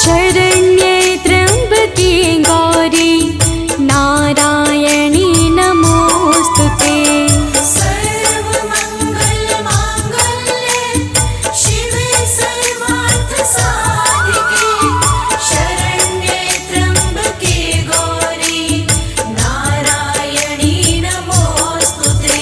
शरण्ये त्र्यम्बके गौरी नारायणी नमोस्तुते। सर्वमङ्गलमाङ्गल्ये शिवे सर्वार्थसाधिके शरण्ये त्र्यम्बके गौरी नारायणी नमोस्तुते।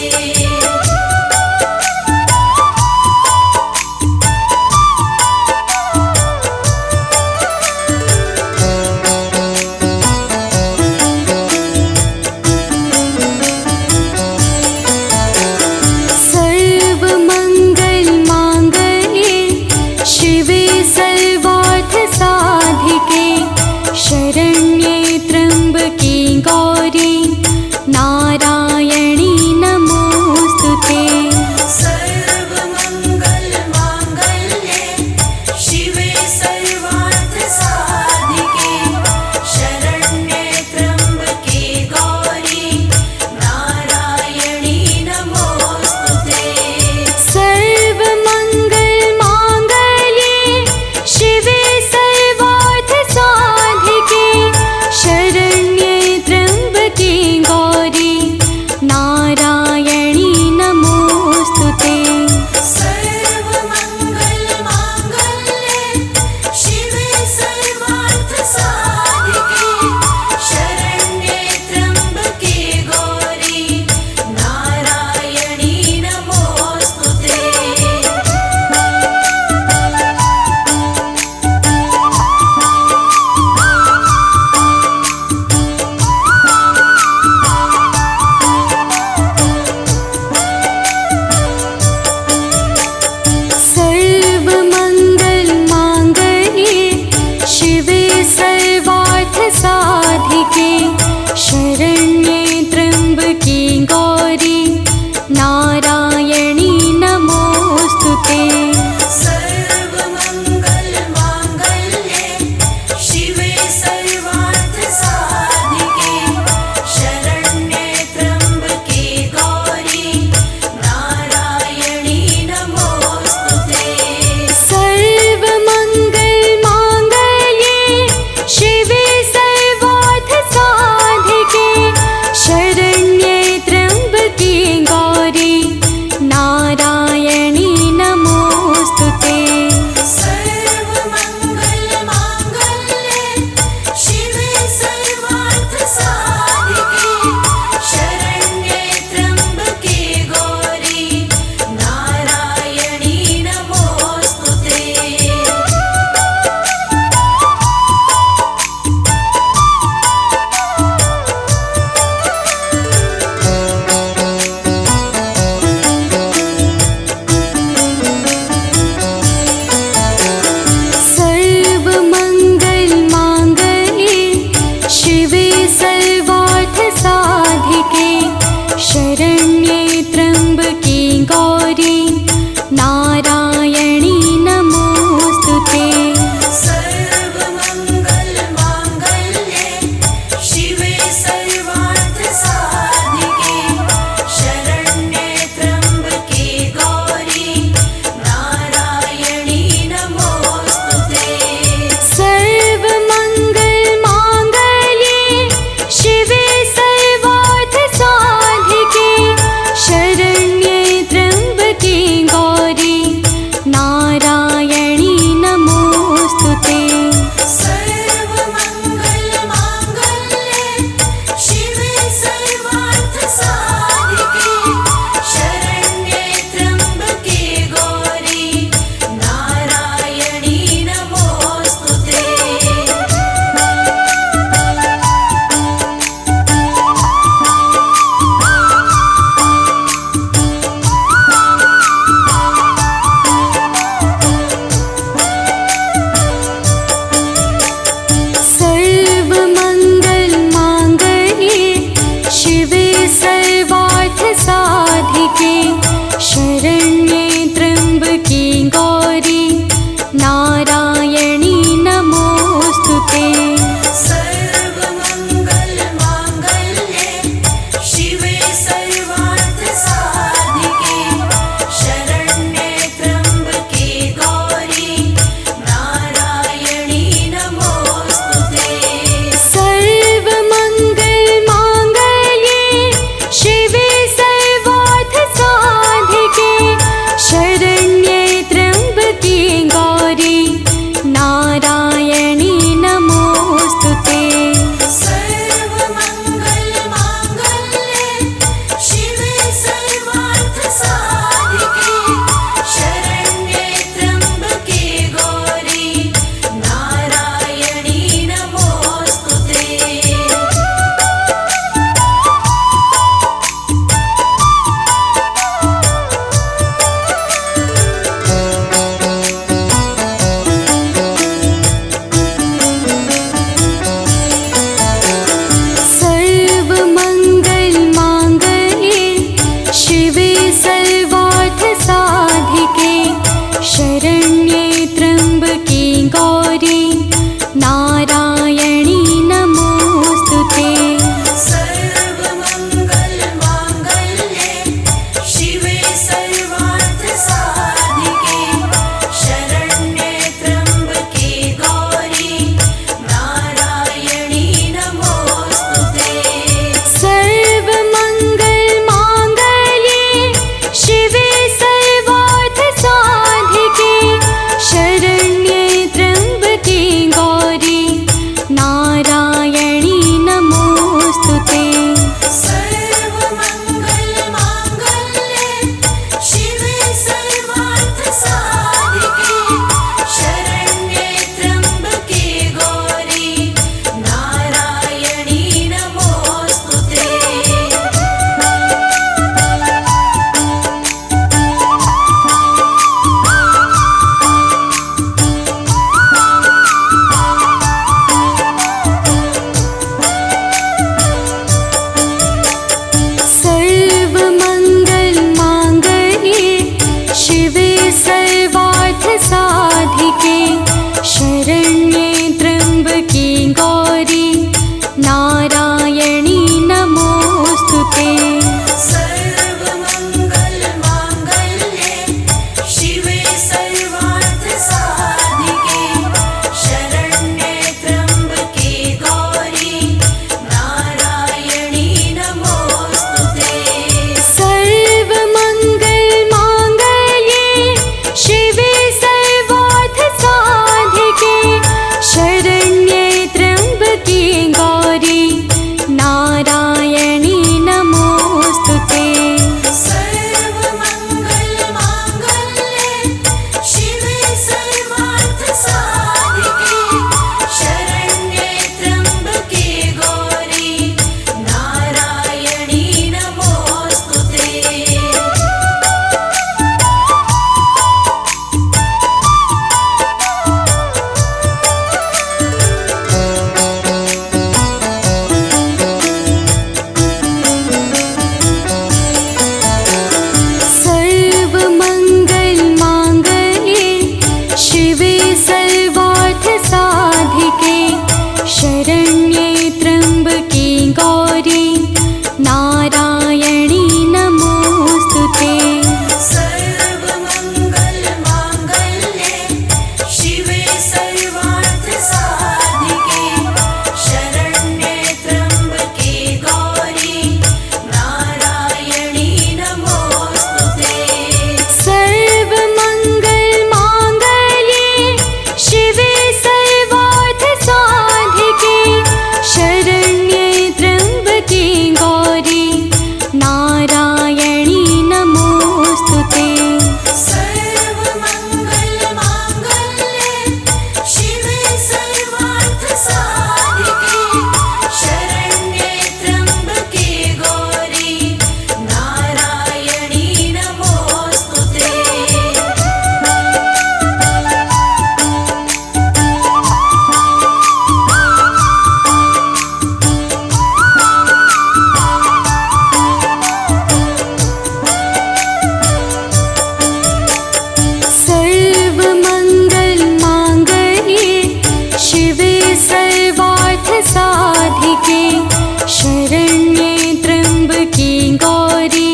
साधिके शरण्ये त्र्यम्बके गौरी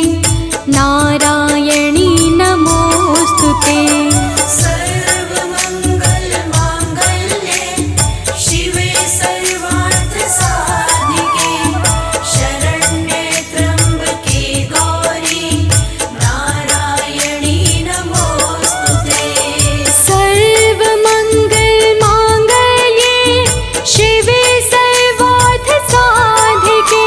नारायणी नमोऽस्तु ते। सर्वमङ्गलमाङ्गल्ये शिवे सर्वार्थसाधिके शरण्ये त्र्यम्बके गौरी नारायणी नमोऽस्तु ते। सर्वमङ्गलमाङ्गल्ये शिवे सर्वार्थसाधिके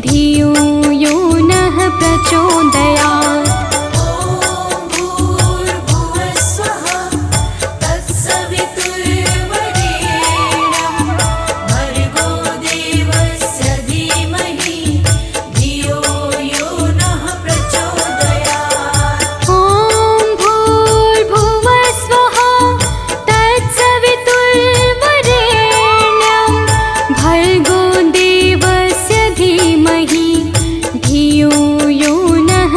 धियो यो नः प्रचोदयात्। ॐ भूर्भुवस्वः तत्सवितुर्वरेण्यं भर्गो देवस्य धीमहि धियो यो नः प्रचोदयात्। ॐ भूर्भुवस्वः तत्सवितुर्वरेण्यं भर्गो देवस्य धीमहि धियो यो नः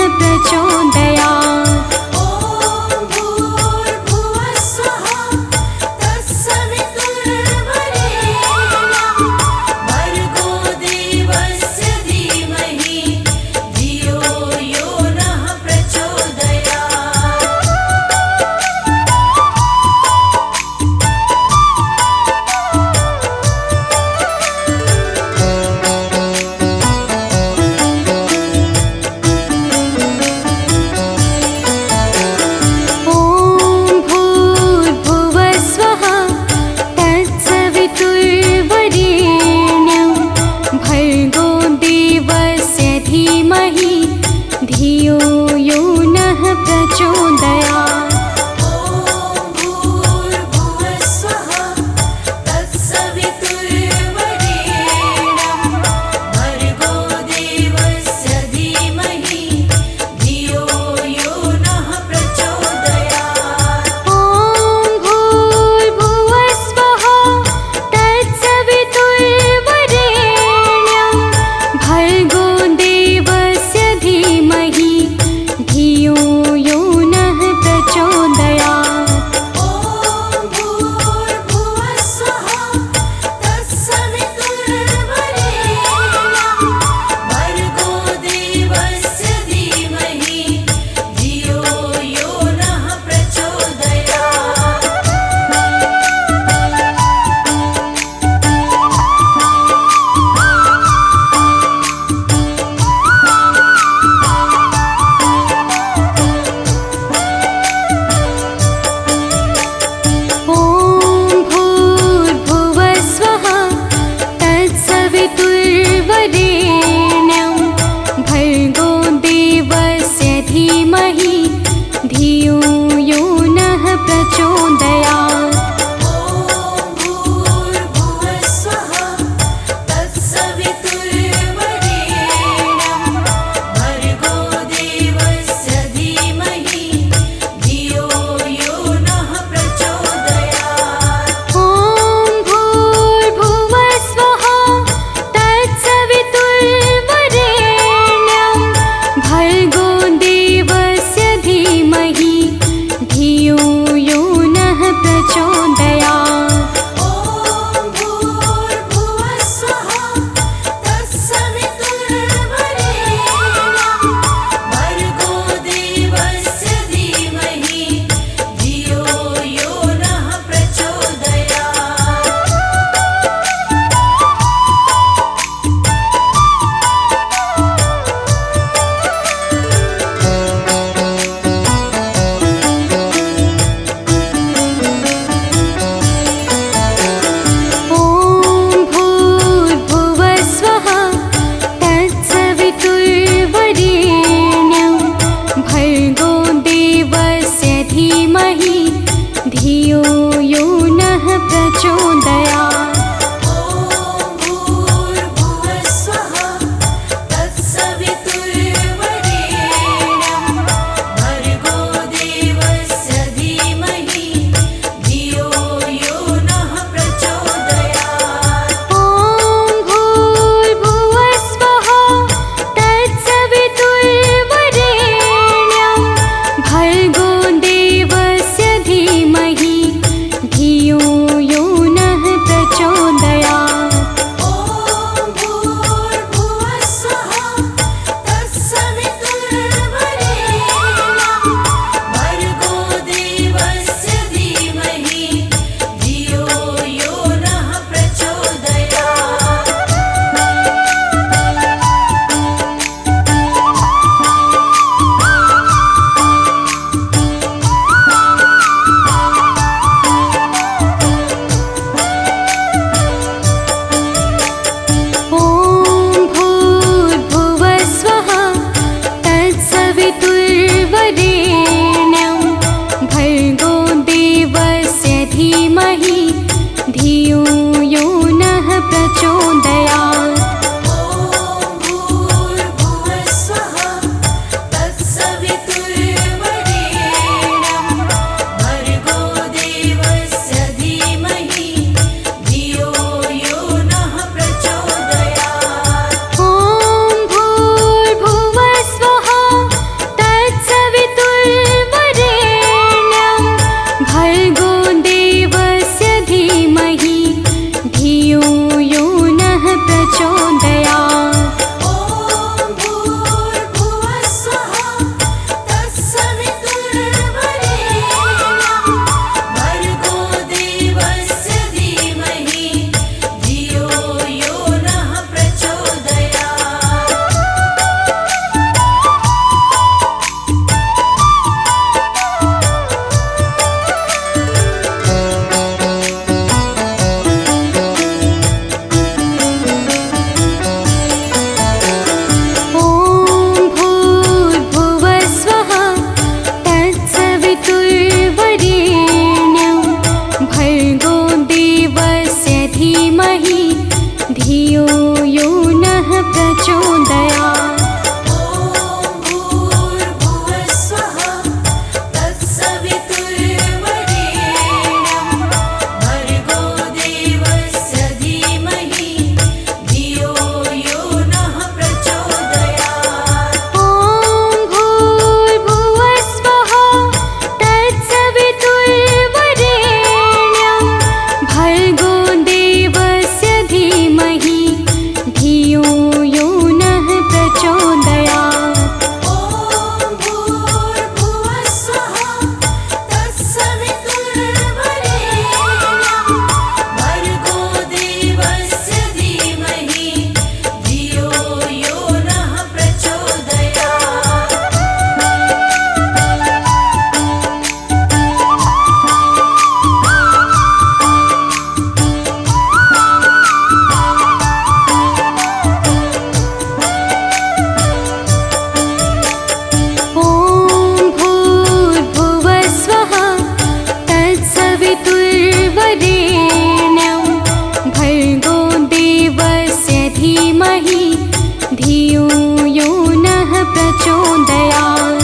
प्रचोदयात्।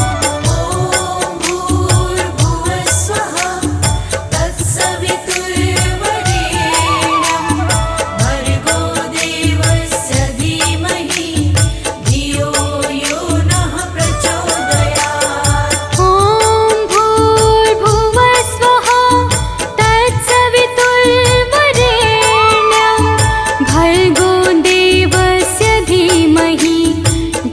ॐ भूर्भुवः स्वः तत्सवितुर्वरेण्यं भर्गो देवस्य धीमहि धियो यो नः प्रचोदयात्। ॐ भूर्भुवः स्वः तत्सवितुर्वरेण्यं भर्गो देवस्य धीमहि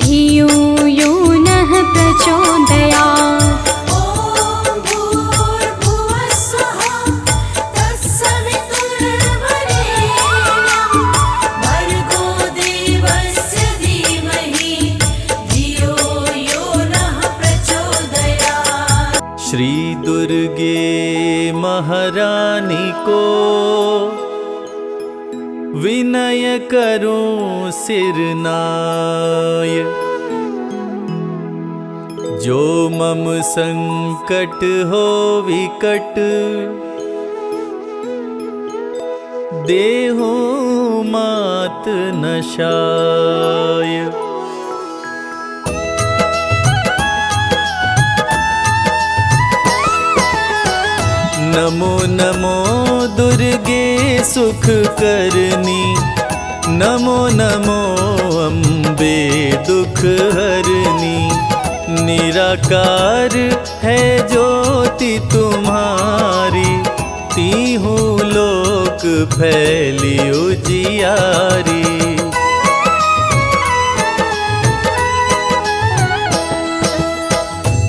धियो यो नः प्रचोदयात्। ॐ भूर्भुवः स्वः तत्सवितुर्वरेण्यं भर्गो देवस्य धीमहि धियो यो नः प्रचोदयात्। श्री दुर्गे महारानी को विनय करूं सिरनाय, जो मम संकट हो विकट देहु मात नशाय। नमो नमो दुर्गे सुख करनी, नमो नमो अम्बे दुख हरनी। निराकार है ज्योति तुम्हारी, तीहू लोक फैली उजियारी।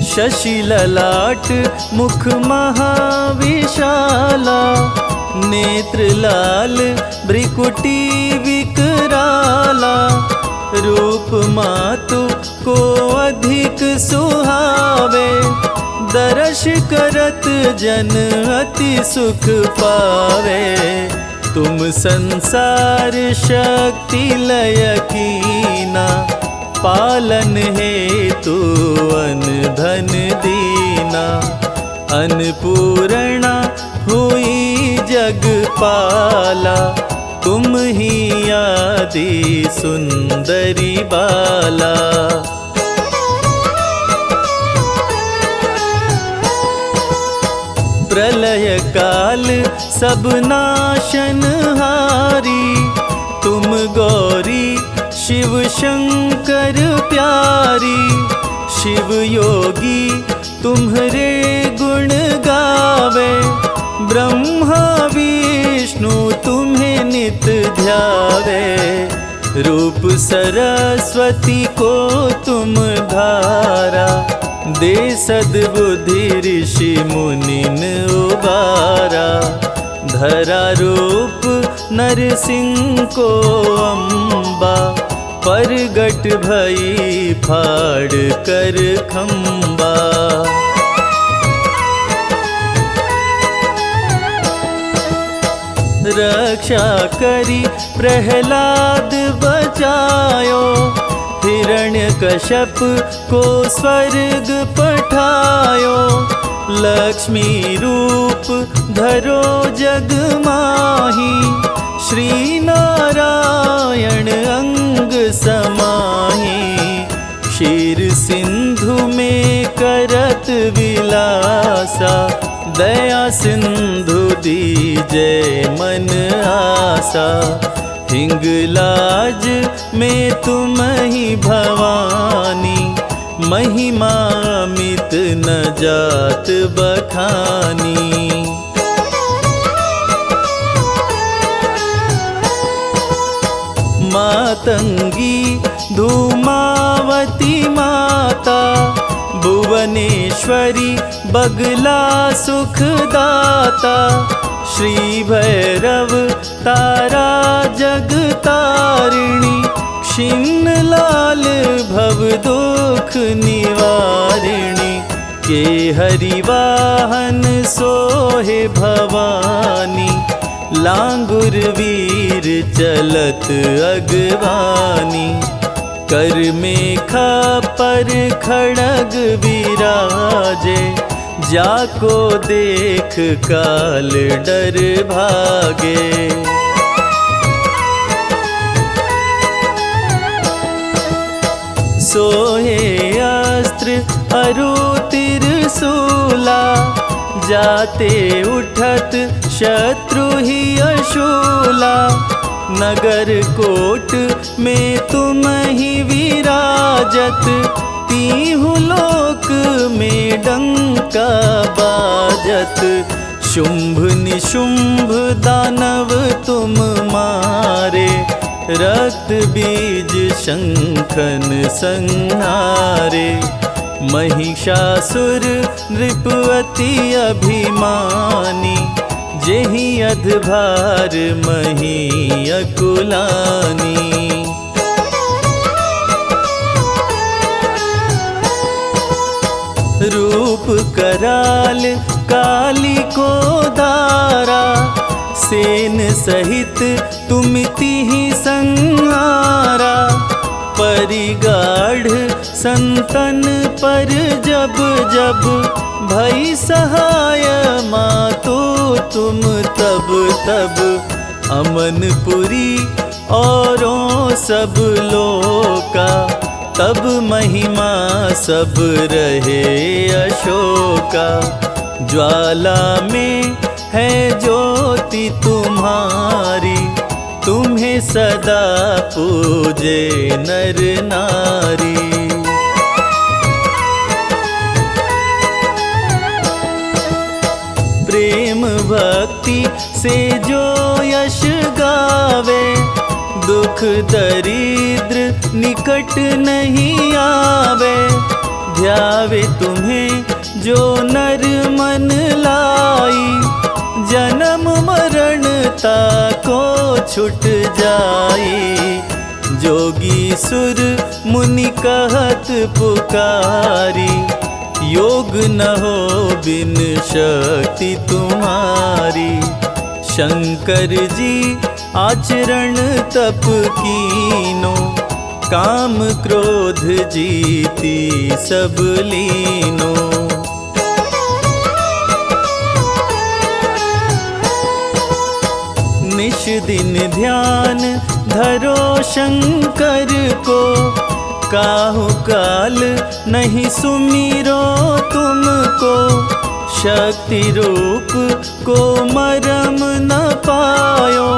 शशि ललाट मुख महाविशाला, नेत्र लाल भ्रिकुटी विकराला। रूप मातु को अधिक सुहावे, दर्श करत जन अति सुख पावे। तुम संसार शक्ति लय कीना, पालन हेतु अन धन दीना। अन्नपूर्णा हुई जगपाला, तुम ही आदि सुंदरी बाला। प्रलय काल सब नाशनहारी, तुम गौरी शिव शंकर प्यारी। शिव योगी तुम्हारे गुण गावे, ब्रह्मा विष्णु तुम्हें नित ध्यावे। रूप सरस्वती को तुम धारा, दे सद्बुद्धि ऋषि मुनिन उबारा। धरा रूप नरसिंह को अम्बा, परगट भई फाड़ कर खम्बा। रक्षा करी प्रहलाद बचायो, हिरण्यकश्यप को स्वर्ग पठायो। लक्ष्मी रूप धरो जग माही, श्री नारायण अंग समाही। क्षीर सिंधु में करत विलासा, दया सिंधु दीजय मन आसा। हिंगलाज में तुम ही भवानी, महिमा मित न जात बखानी। मातंगी धूमावती माता, भुवनेश्वरी बगला सुखदाता। श्री भैरव तारा जगतारिणी, क्षीण लाल भव दुख निवारिणी। के हरिवाहन सोहे भवानी, लांगुर वीर चलत अगवानी। कर मेखा पर खड़ग विराजे, जाको देख काल डर भागे। सोहे शस्त्र अरु तिरसूला, जाते उठत शत्रु ही अशूला। नगर कोट में तुम ही विराजत, तीहु लोक में डंका बाजत। शुंभ निशुंभ दानव तुम मारे, रक्त बीज शंखन संहारे। महिषासुर नृपति अभिमानी, जेहि अधभार मही अकुलानी। रूप कराल काली को दारा, सेन सहित तुमिति ही संहारा। परिगाढ़ संतन पर जब जब, भई सहाय मातो तुम तब तब। अमनपुरी औरों सब लोका, तब महिमा सब रहे अशोका। ज्वाला में है ज्योति तुम्हारी, तुम्हें सदा पूजे नर नारी। प्रेम भक्ति से जो यश गावे, दुख दरिद्र निकट नहीं आवे। ध्यावे तुम्हें जो नर मन लाई, जन्म मरण ताको छुट जाई। जोगी सुर मुनि कहत पुकारी, योग न हो बिन शक्ति तुम्हारी। शंकर जी आचरण तप कीनो, काम क्रोध जीती सब लीनो। निश दिन ध्यान धरो शंकर को, काहु काल नहीं सुमिरो तुमको। शक्ति रूप को मरम न पायो,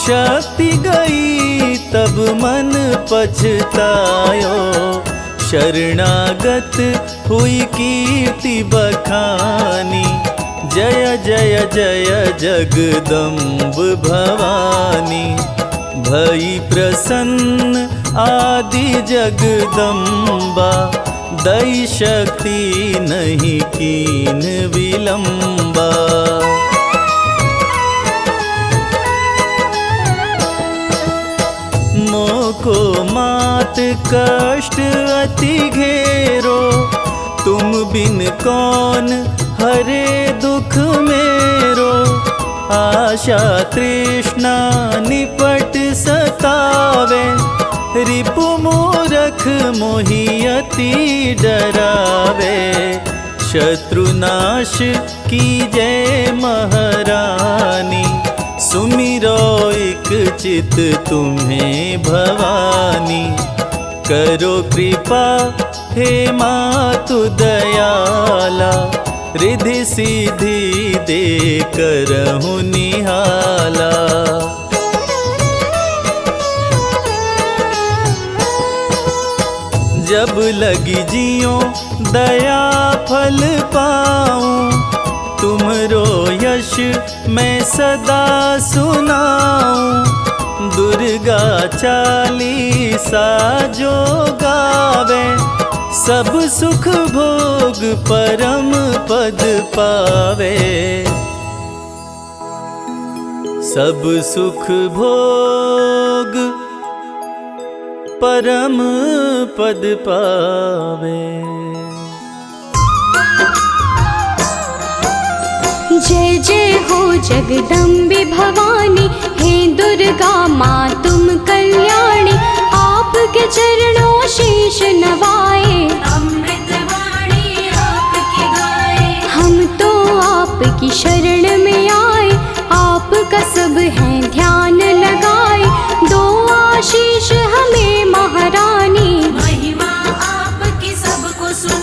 शक्ति गई तब मन पछतायो। शरणागत हुई कीर्ति बखानी, जय जय जय जगदम्ब भवानी। भई प्रसन्न आदि जगदम्बा, दई शक्ति नहीं कीन विलंबा। मोको मात कष्ट अति घेरो, तुम बिन कौन हरे दुख मेरो। आशा तृष्णा निपट सतावे, रिपु मूरख मोहि अति डरावे। शत्रुनाश कीजै महारानी, सुमिरो एक चित तुम्हें भवानी। करो कृपा हे मातु दयाला, रिधि सिद्धि दे करहु निहाला। जब लगी जियो दया फल पाऊं, तुमरो यश मैं सदा सुनाऊं। दुर्गा चालीसा जो गावे, सब सुख भोग परम पद पावे। सब सुख भोग परम पद पावे। जय जय हो जगदम्बे भवानी, हे दुर्गा माँ तुम कल्याणी। आपके चरणों शीश नवाए, अमृत वाणी आपकी गाए। हम तो आपकी शरण में आए, आपका सब है ध्यान लगाए। दो आशीष हमें महारानी, महिमा आपकी सबको सुनाए।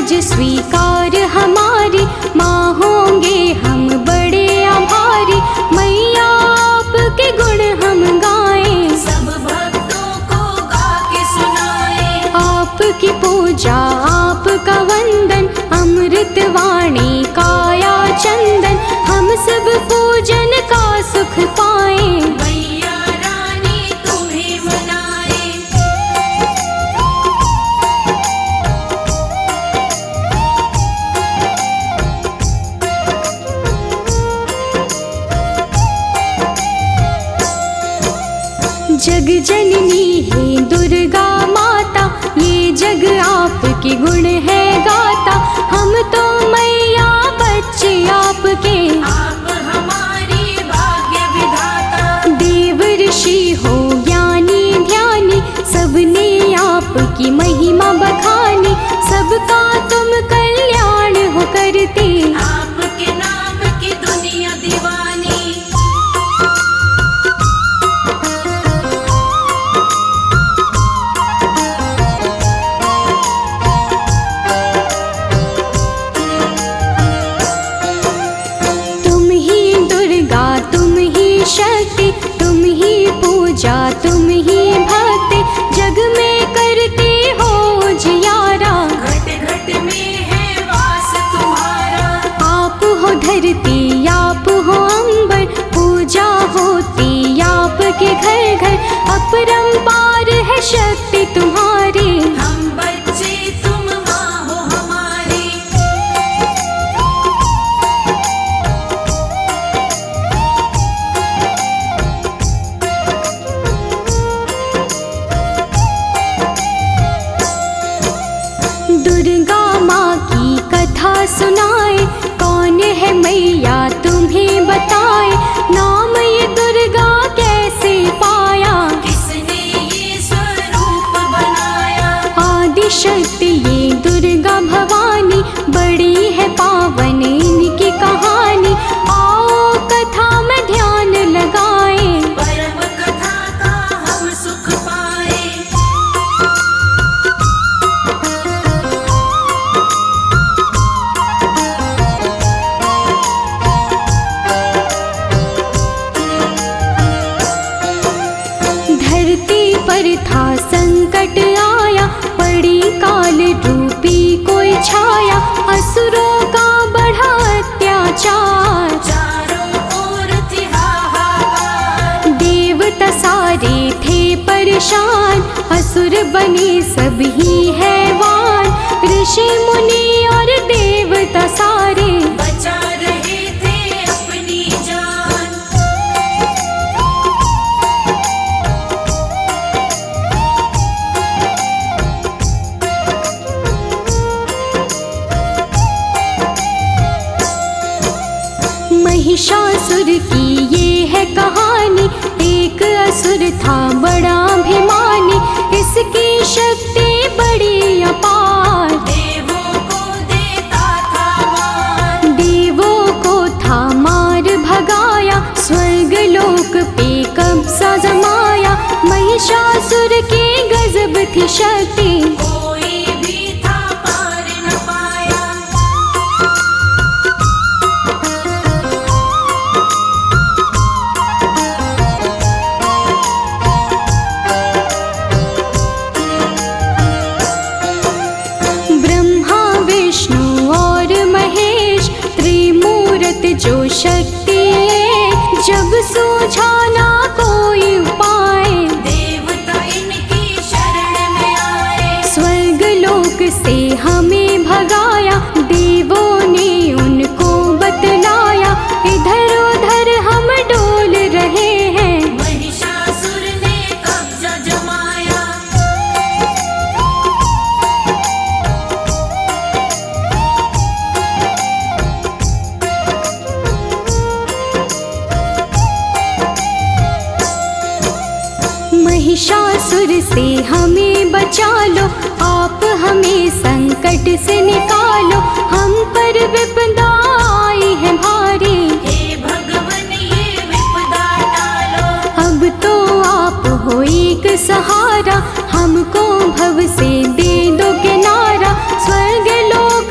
रोज स्वीकार हमारी, माँ होंगे हम बड़े आभारी। मैया आपके गुण हम गाएं, सब भक्तों को गा के सुनाए। आपकी पूजा आपका वंदन, अमृत वाणी काया चंदन। हम सब पूजन का सुख पाएं, मैया रानी तुम्हें मनाए। जग जननी है दुर्गा माता, ये जग आपके गुण है गाता। हम तो मैया बच्चे आपके, आप हमारी भाग्य विधाता। देव ऋषि हो ज्ञानी ध्यानी, सबने आपकी महिमा बखानी। सबका तुम कल्याण हो करते, आपके नाम की दुनिया दीवानी। तुम ही दुर्गा तुम ही शक्ति, तुम ही पूजा तुम ही भक्ति। जग में करते हो जियारा, घट घट में है वास तुम्हारा। आप हो धरती आप हो अंबर, पूजा होती आपके घर घर। अपरंपार है शक्ति तुम्हारी, हम बच्चे तुम माँ हो हमारी। दुर्गा माँ की कथा सुनाए, कौन है मैया तुम्हें बताए। नाम ये दुर्गा कैसे पाया, किसने ये स्वरूप बनाया। आदि शक्ति ये दुर्गा भवानी, बड़ी है पावन इनकी कहानी। आओ कथा में ध्यान लगाएं, परम कथा का हम सुख पाए। धरती पर था संकट आया, पड़ी काल रूपी कोई छाया। असुरों का बढ़ा अत्याचार, चारों ओर थी हाहाकार। देवता सारे थे परेशान, असुर बने सभी हैवान। ऋषि मुनि और देवता सारे, बचा रहे थे अपनी जान। महिषासुर की ये है कहानी, एक असुर था बड़ा अभिमानी। इसकी शक्ति बड़ी अपार, देवों को देता था मान। देवों को था मार भगाया, स्वर्ग लोक पे कब्जा जमाया। महिषासुर की गजब थी शक्ति, कोई भी था पार न पाया। ब्रह्मा विष्णु और महेश, त्रिमूर्त जो शक्ति है। जब सूझा ना कोई उपाय, देवता इनकी शरण में आए। स्वर्ग लोक से हमें भगाया, देवों ने उनको बतलाया। इधर उधर हम डोल रहे हैं, महिषासुर ने कब्जा जमाया। महिषासुर से हमें बचा लो, आप हमें संकट से निकालो। हम पर विपदा आई है भारी, हे भगवन ये विपदा टालो। अब तो आप हो एक सहारा। हमको भव से दे दो किनारा, स्वर्ग लोक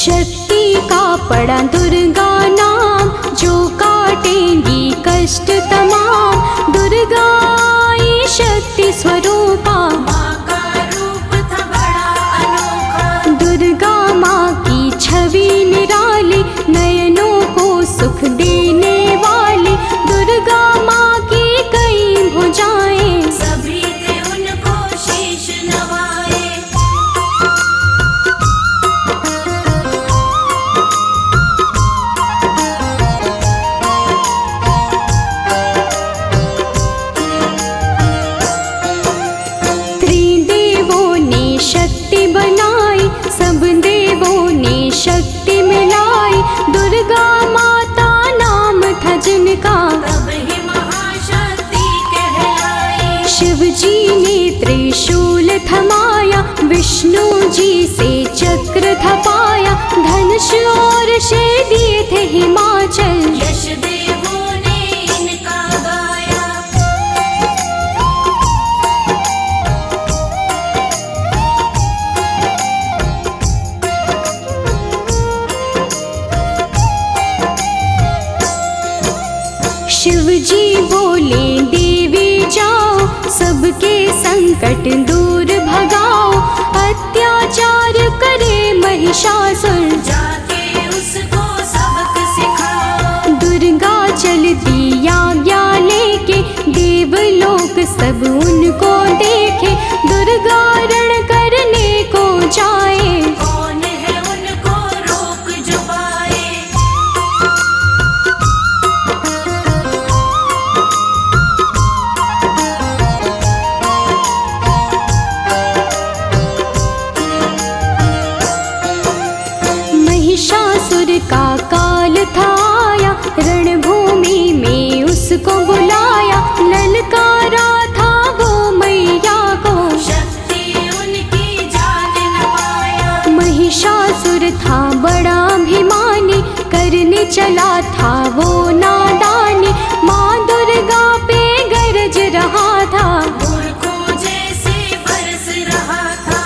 शक्ति का पड़ा दुर्गा नाम, जो काटेंगी कष्ट तमाम। दुर्गा आई शक्ति स्वरूपा, माँ का रूप था बड़ा अनोखा। दुर्गा माँ की छवि निराली, नयनों को सुख देने वाली। दुर्गा माँ की कई भुजाएं, सभी थे उनको शीश नवाए। त्रिदेवों ने शक्ति बनाई, सब देवों ने शक्ति मिलाई। दुर्गा माता नाम था जिनका, तब ही महाशक्ति कहलाई। शिव जी ने त्रिशूल थमाया, विष्णु जी से चक्र थपाया। धनुष और शे दिए थे हिमाचल, यश देवों ने इनका गाया। शिव जी बोले देवी जाओ, सबके संकट दूर भगाओ। अत्याचार करे महिषासुर, जाके उसको सबक सिखाओ। दुर्गा चलती आज्ञा लेके, देवलोक सब उनको देखे। दुर्गा रण करने को जाए, कौन है उनको रोक जो पाए। महिषासुर का काल था आया, रणभूमि में उसको बुलाया। ललकारा था वो मैया को, शक्ति उनकी जान न पाया। महिषासुर था बड़ा अभिमानी, करने चला था वो नादानी। माँ दुर्गा पे गरज रहा था, मूर्खों जैसे बरस रहा था।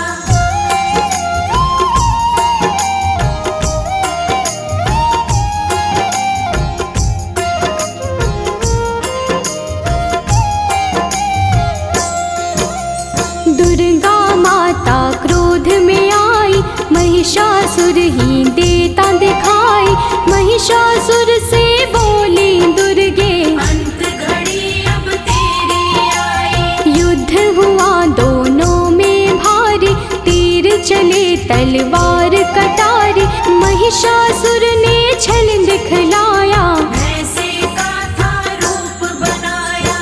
दुर्गा माता क्रोध में आई, महिषासुर ही देता दिखाई। महिषासुर से बोली दुर्गे, अंत घड़ी अब तेरी आई। युद्ध हुआ दोनों में भारी, तीर चले तलवार कटारी। महिषासुर ने छल दिखलाया, भैंसे का था रूप बनाया।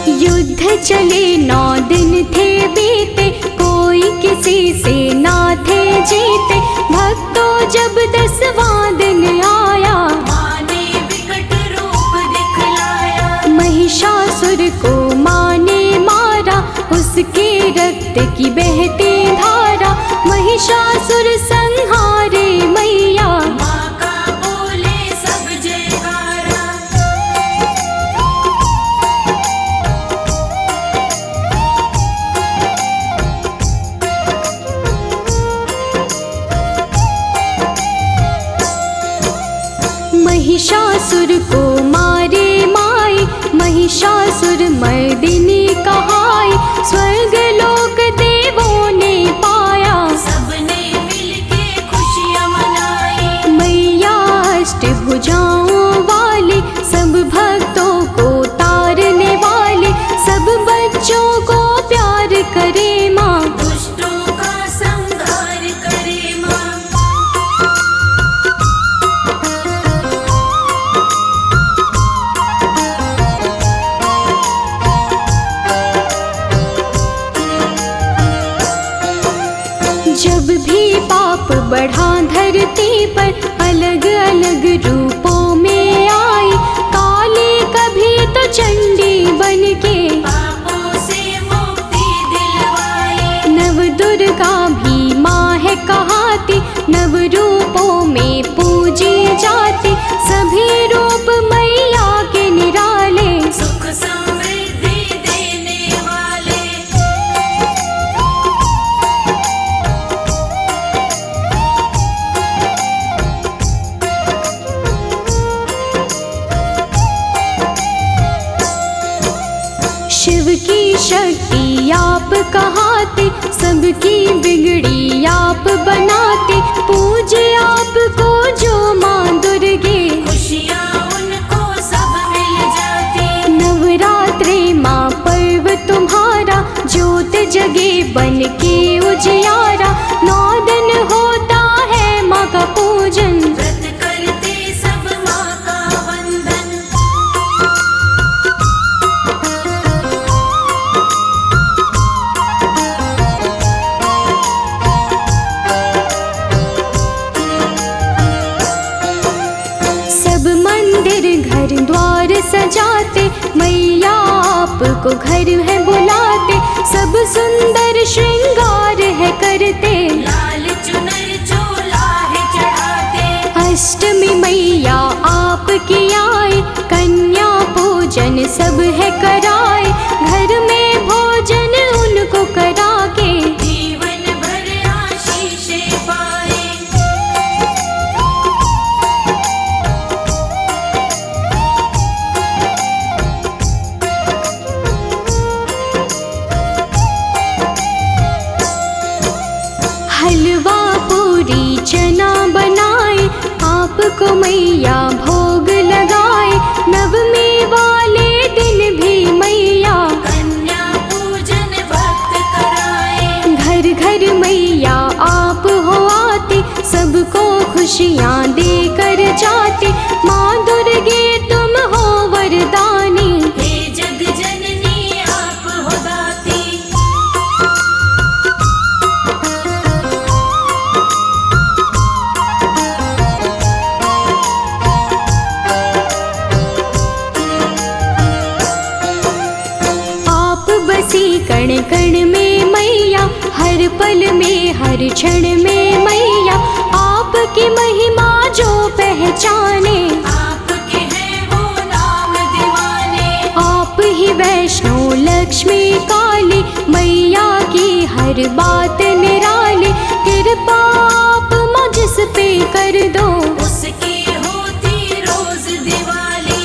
युद्ध चले 9 दिन थे बीते, कोई किसी से ना थे जीते। भक्तों जब 10वां दिन आया, माँ ने विकट रूप दिखलाया। महिषासुर को माँ ने मारा, उसके रक्त की बहती धारा। महिषासुर संहारे मैया, माँ का बोले सब जयकारा। महिषासुर को मारे माई, महिषासुर मर्दिनी कहाई। स्वर्ग लोक देवों ने पाया, सबने मिलके खुशियाँ मनाई। मैया अष्टभुजाओं वाली, सब भक्तों को तारने वाली। सब बच्चों को प्यार करे माँ, दुष्टों का संहार करे माँ। जब भी पाप बढ़ा धरती पर, अलग अलग रूपों में आई। काली कभी तो चंडी बन के, पापों से मुक्ति दिलवाई। नव दुर्गा भी माँ है कहाती। नव रूपों में पूजी जाती, शक्ति आप कहाते, सबकी बिगड़ी आप बनाते। पूजे आपको जो माँ दुर्गे, खुशियाँ उनको सब मिल जाती। नवरात्रे माँ पर्व तुम्हारा, ज्योत जगे बन के उजियारा। 9 दिन होता है माँ का पूजन, व्रत करते सब माँ का वंदन। सब मंदिर घर द्वार सजाते, मैया आपको घर है बुलाते। सब सुंदर श्रृंगार है करते, लाल चुनर चोला है चढ़ाते। अष्टमी मैया आपकी आए, कन्या पूजन सब है कराए। घर में भोजन उनको करा के, जीवन भर आशीषें पाए। हलवा पूरी चना बनाए, आपको मैया भोग लगाए। नवमी वाले दिन भी मैया कन्या पूजन भक्त कराए। घर घर मैया आप हो आते, सबको खुशियाँ देकर जाते। माँ दुर्गे तुम हो वरदानी, हे जग जननी आप हो दाती। आप बसी कण कण में मैया, हर पल में हर क्षण में मैया। आपकी महिमा जो पहचाने, आपके हैं वो नाम दीवाने। आप ही वैष्णो लक्ष्मी काली, मैया की हर बात निराली। कृपा आप मुझ पे कर दो, उसकी होती रोज दिवाली।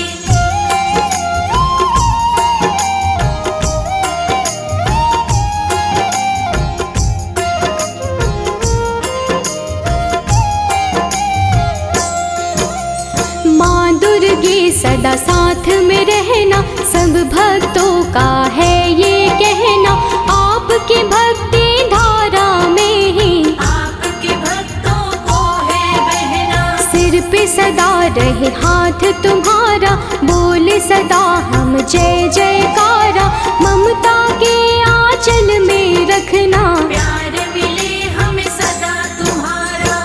माँ दुर्गे सदा साथ में रहना, सब भक्तों का है ये कहना। आपकी भक्ति धारा में ही आपके भक्तों को है बहना। सिर पे सदा रहे हाथ तुम्हारा, बोले सदा हम जय जयकारा। ममता के आंचल में रखना, प्यार मिले हमें सदा तुम्हारा।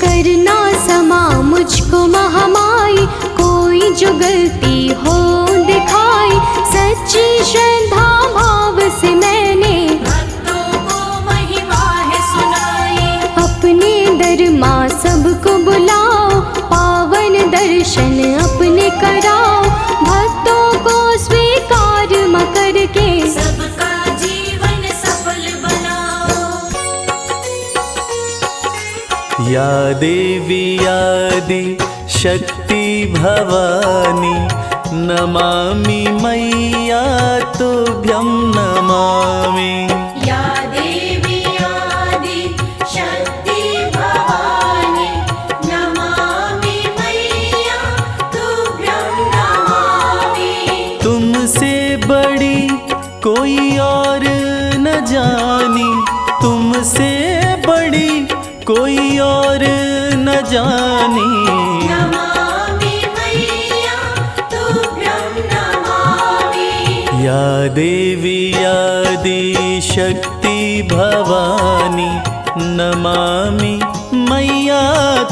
करना समा मुझको महामाई, कोई जो गलती हो दिखाई। सच्ची श्रद्धा भाव से मैंने भक्तों को महिमा है सुनाई। अपने दर माँ सबको बुलाओ, पावन दर्शन अपने कराओ। भक्तों को स्वीकार म करके, सबका जीवन सफल बनाओ। या देवी आदि शक्ति भवानी, नमामि मैया तुभ्यं नमामि। या देवी आदि शक्ति भवानी, नमामि मैया तुभ्यं नमामि। तुमसे बड़ी कोई और न जानी, तुमसे बड़ी कोई और न जानी। नमामि मैया तुभ्यं नमामि। या देवी आदि शक्ति भवानी, नमामि मैया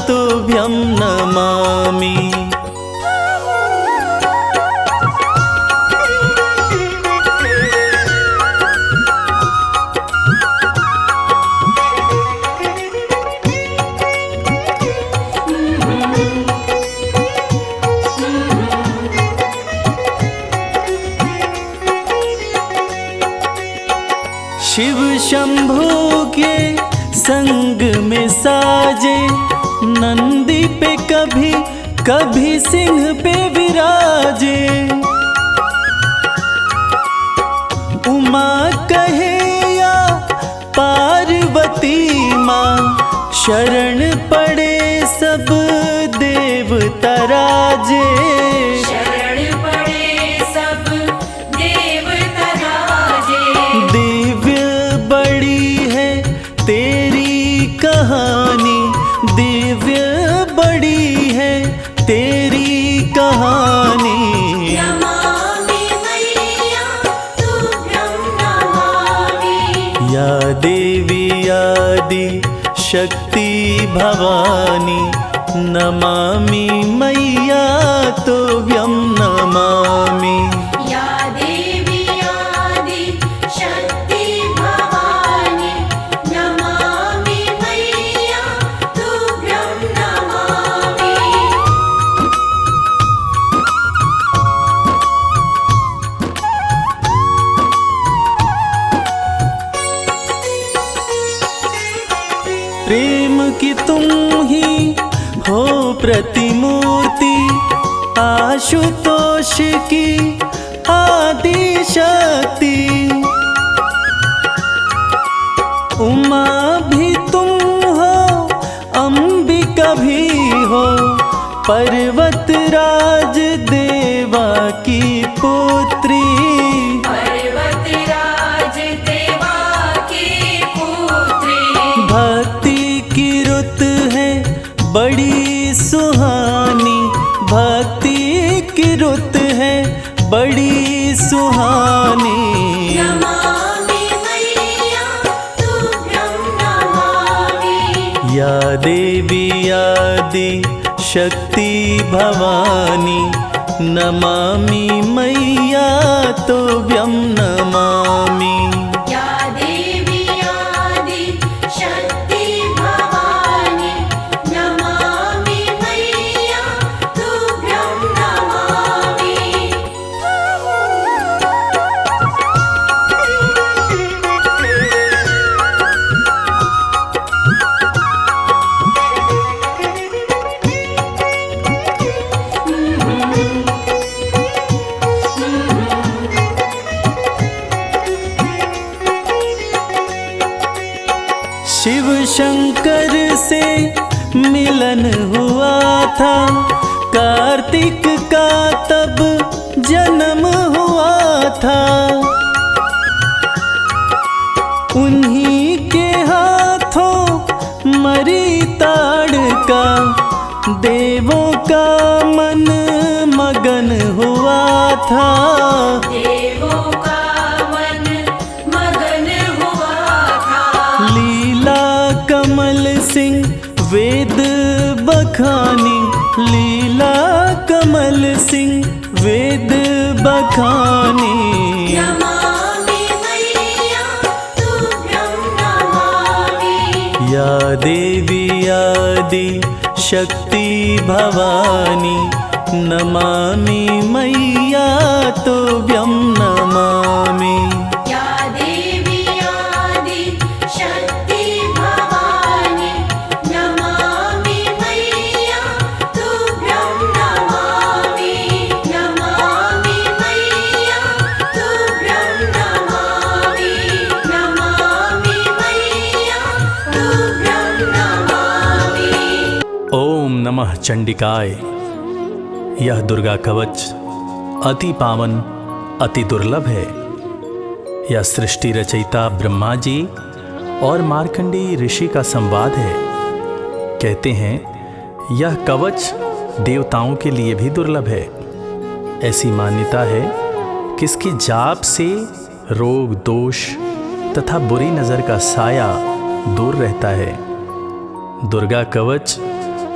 तुभ्यं नमामि। शंभू के संग में साजे, नंदी पे कभी कभी सिंह पे विराजे। उमा कहे या पार्वती माँ, शरण पड़े सब देवता राजे। शरण पड़े सब देवता राजे। दिव्य बड़ी है तेरी कहानी, दिव्य बड़ी है तेरी कहानी। नमामि मैया तुभ्यं नमामि। या देवी आदि शक्ति भवानी, नमामि मैया तुभ्यं नमामि। या देवी आदि शक्ति भवानी, नमामि मैया तुभ्यं नमामि। प्रेम की तुम ही हो प्रतिमूर्ति, आशुतोष की आदि शक्ति। उमा भी तुम हो, अंबिका भी हो, पर्वतराज देवा की पुत्री। पर्वतराज देवा की पुत्री। भक्ति की रुत है बड़ी सुहानी, भक्ति की रुत है बड़ी सुहानी। नमामि मैया तुभ्यं नमामि। या देवी आदि शक्ति भवानी, नमामि मैया तुभ्यं नमामि। या देवी आदि शक्ति भवानी, नमामि मैया तुभ्यं नमामि। शिव शंकर से मिलन हुआ था, कार्तिक का तब जन्म हुआ था। उन्हीं के हाथों मरी ताड़का, देवों का मन मगन हुआ था। देवों का मन मगन हुआ था। लीला कमल सिंह वेद बखानी, लीला कमल सिंह वेद बखानी। नमामि मैया तुभ्यं नमामि। या देवी आदि शक्ति भवानी, नमामि मैया तुभ्यं नमामि। या देवी आदि शक्ति भवानी, नमामि मैया तुभ्यं नमामि। नमामि मैया तुभ्यं नमामि। नमामि मैया तुभ्यं नमामि। ओम नमः चंडिकाय। यह दुर्गा कवच अति पावन, अति दुर्लभ है। यह सृष्टि रचयिता ब्रह्मा जी और मार्कंडेय ऋषि का संवाद है। कहते हैं यह कवच देवताओं के लिए भी दुर्लभ है। ऐसी मान्यता है कि इसके जाप से रोग, दोष तथा बुरी नज़र का साया दूर रहता है। दुर्गा कवच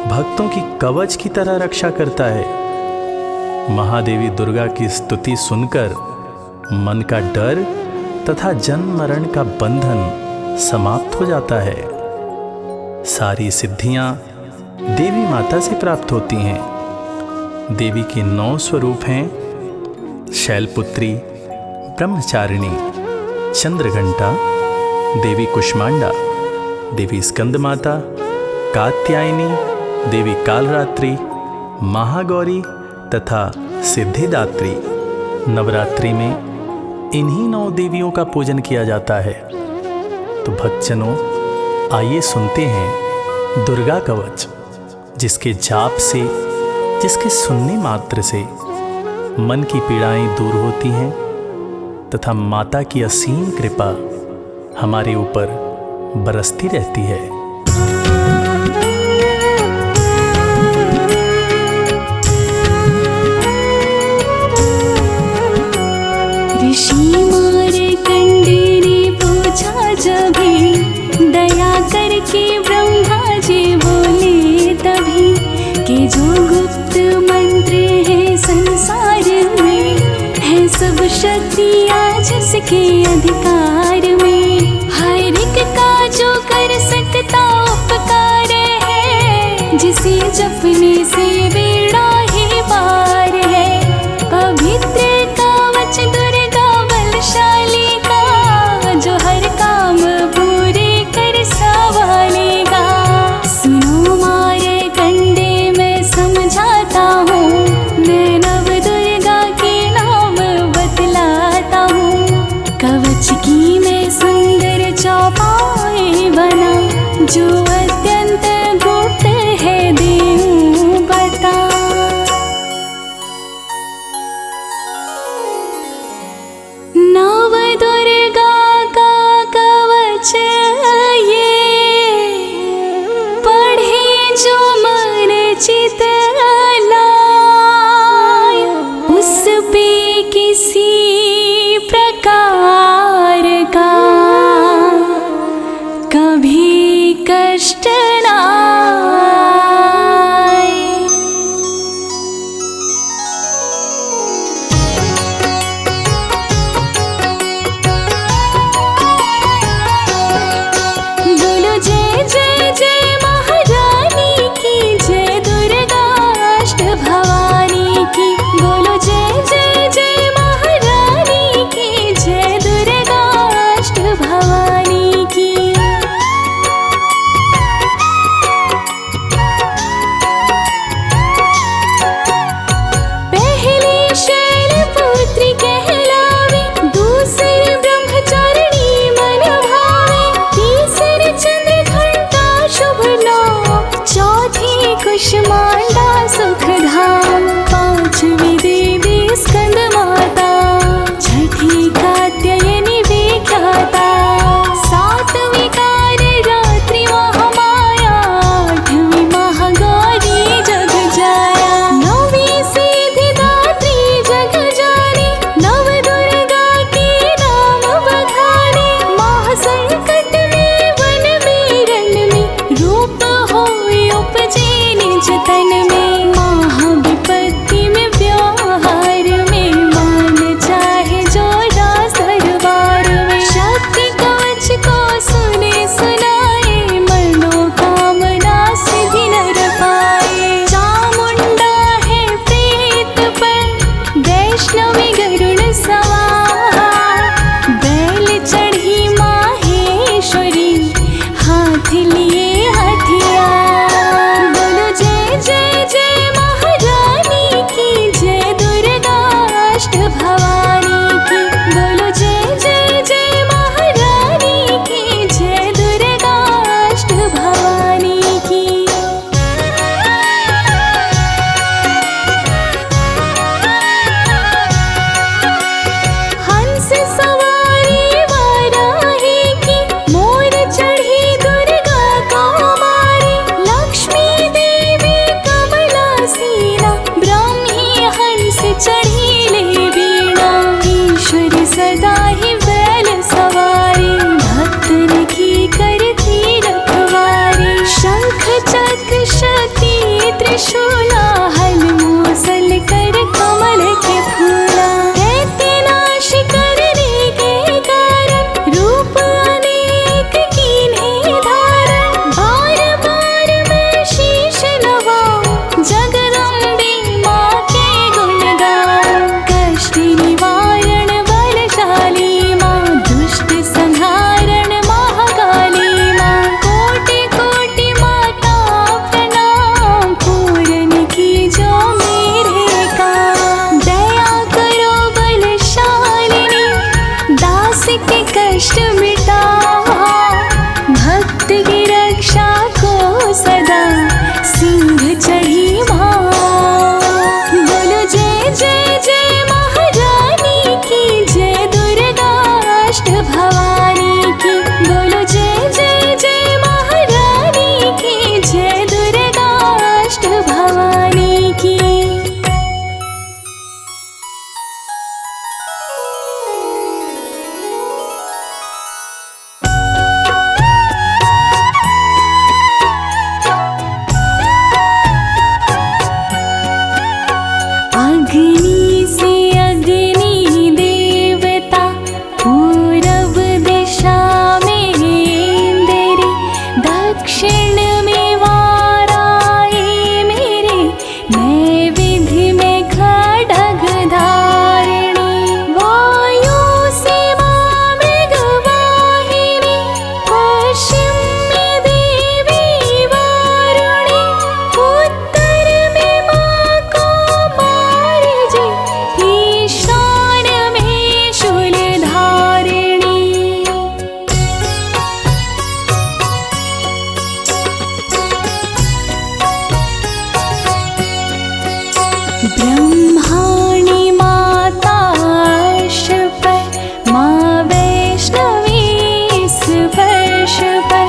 भक्तों की कवच की तरह रक्षा करता है। महादेवी दुर्गा की स्तुति सुनकर मन का डर तथा जन्म मरण का बंधन समाप्त हो जाता है। सारी सिद्धियां देवी माता से प्राप्त होती हैं। देवी के 9 स्वरूप हैं: शैलपुत्री, ब्रह्मचारिणी, चंद्रघंटा, देवी कुष्मांडा, देवी स्कंद माता, कात्यायनी, देवी कालरात्रि, महागौरी तथा सिद्धिदात्री। नवरात्रि में इन्हीं 9 देवियों का पूजन किया जाता है। तो भक्तजनों, आइए सुनते हैं दुर्गा कवच, जिसके जाप से, जिसके सुनने मात्र से मन की पीड़ाएं दूर होती हैं तथा माता की असीम कृपा हमारे ऊपर बरसती रहती है। ऋषि मार्कंडे ने पूछा जभी, दया करके ब्रह्मा जी बोले तभी, कि जो गुप्त मंत्र है संसार में, है सब शक्तियाँ जिसके अधिकार में। हर एक का जो कर सकता उपकार है, जिसे जपने से बेड़ा ही पार है। पवित्र कवच दुर्गा बलशाली का, जो हर काम पूरे कर संभालेगा। सुनो मार्कंडे मैं समझाता हूँ, मैं नव दुर्गा के नाम बतलाता हूँ। कवच की मैं सुंदर चौपाई बना, जो अत्यंत गुप्त है देऊँ बता। नव दुर्गा का कवच ये, पढ़े जो मन चित लाय, उस पे किसी प्रकार का कभी कष्ट ना आए। बोलो जय जय जय महारानी की, जय दुर्गा अष्ट भवानी की। बोलो जय जय जय महारानी की, जय दुर्गा अष्ट भवानी की। पहली शैलपुत्री कहलावे, दूसरी ब्रह्मचारिणी मन भावे, तीसरी चंद्रघंटा शुभ नाम, चौथी कुष्मांडा सुख धाम, पांचवी देवी स्कंद माता, छठी कात्यायनी विख्याता, सातवीं कालरात्रि महामाया, आठवीं महागौरी जग जाया, नौवीं सिद्धिदात्री जग जानी, नव दुर्गा के नाम बखाने। महासंकट में वन में रण में, रूप होए उपजे निज तन में, महाविपत्ति में व्यवहार में, मान चाहे जो राज दरबार में। शक्ति कवच को सुने सुनाए, मनोकामना सिद्धि नर पाए। चामुंडा है प्रेत पर, वैष्णवी गरुड़ सवार, बैल चढ़ी माहेश्वरी, हाथ लिए हथियार। बोलो जय जय जय महारानी की, जय दुर्गा अष्ट भवानी की। बोलो जय जय जय महारानी की, जय दुर्गा अष्ट भवानी की। हंस सवारी वाराही की, मोर चढ़ी दुर्गा कौमारी, लक्ष्मी देवी कमला सीना, ब्राह्मी हंस चढ़ी ले वीणा। ईश्वरी सदा ही बैल सवारी, भक्तन की करती रखवारी। शंख चक्र शक्ति त्रिशूला, हल मूसल कर कमल के फूला। दैत्य नाश करने के कारण, रूप अनेक कीन्हे धारण। बार बार मैं शीश नवाऊं, जगदम्बे माँ के गुण गाऊं। अग्नि से अग्नि देवता, पूरब दिशा में इंद्र, दक्षिण में वाराही मेरे, नैवेद्य में खड्ग धारिणी, वायु से मां मृगवाहिनी, पश्चिम में देवी वारुणी, उत्तर में मां कौमारजी, ईशान में शूलधारिणी। ब्रह्माणी माता पर, माँ वैष्णवी स्पर्श पर,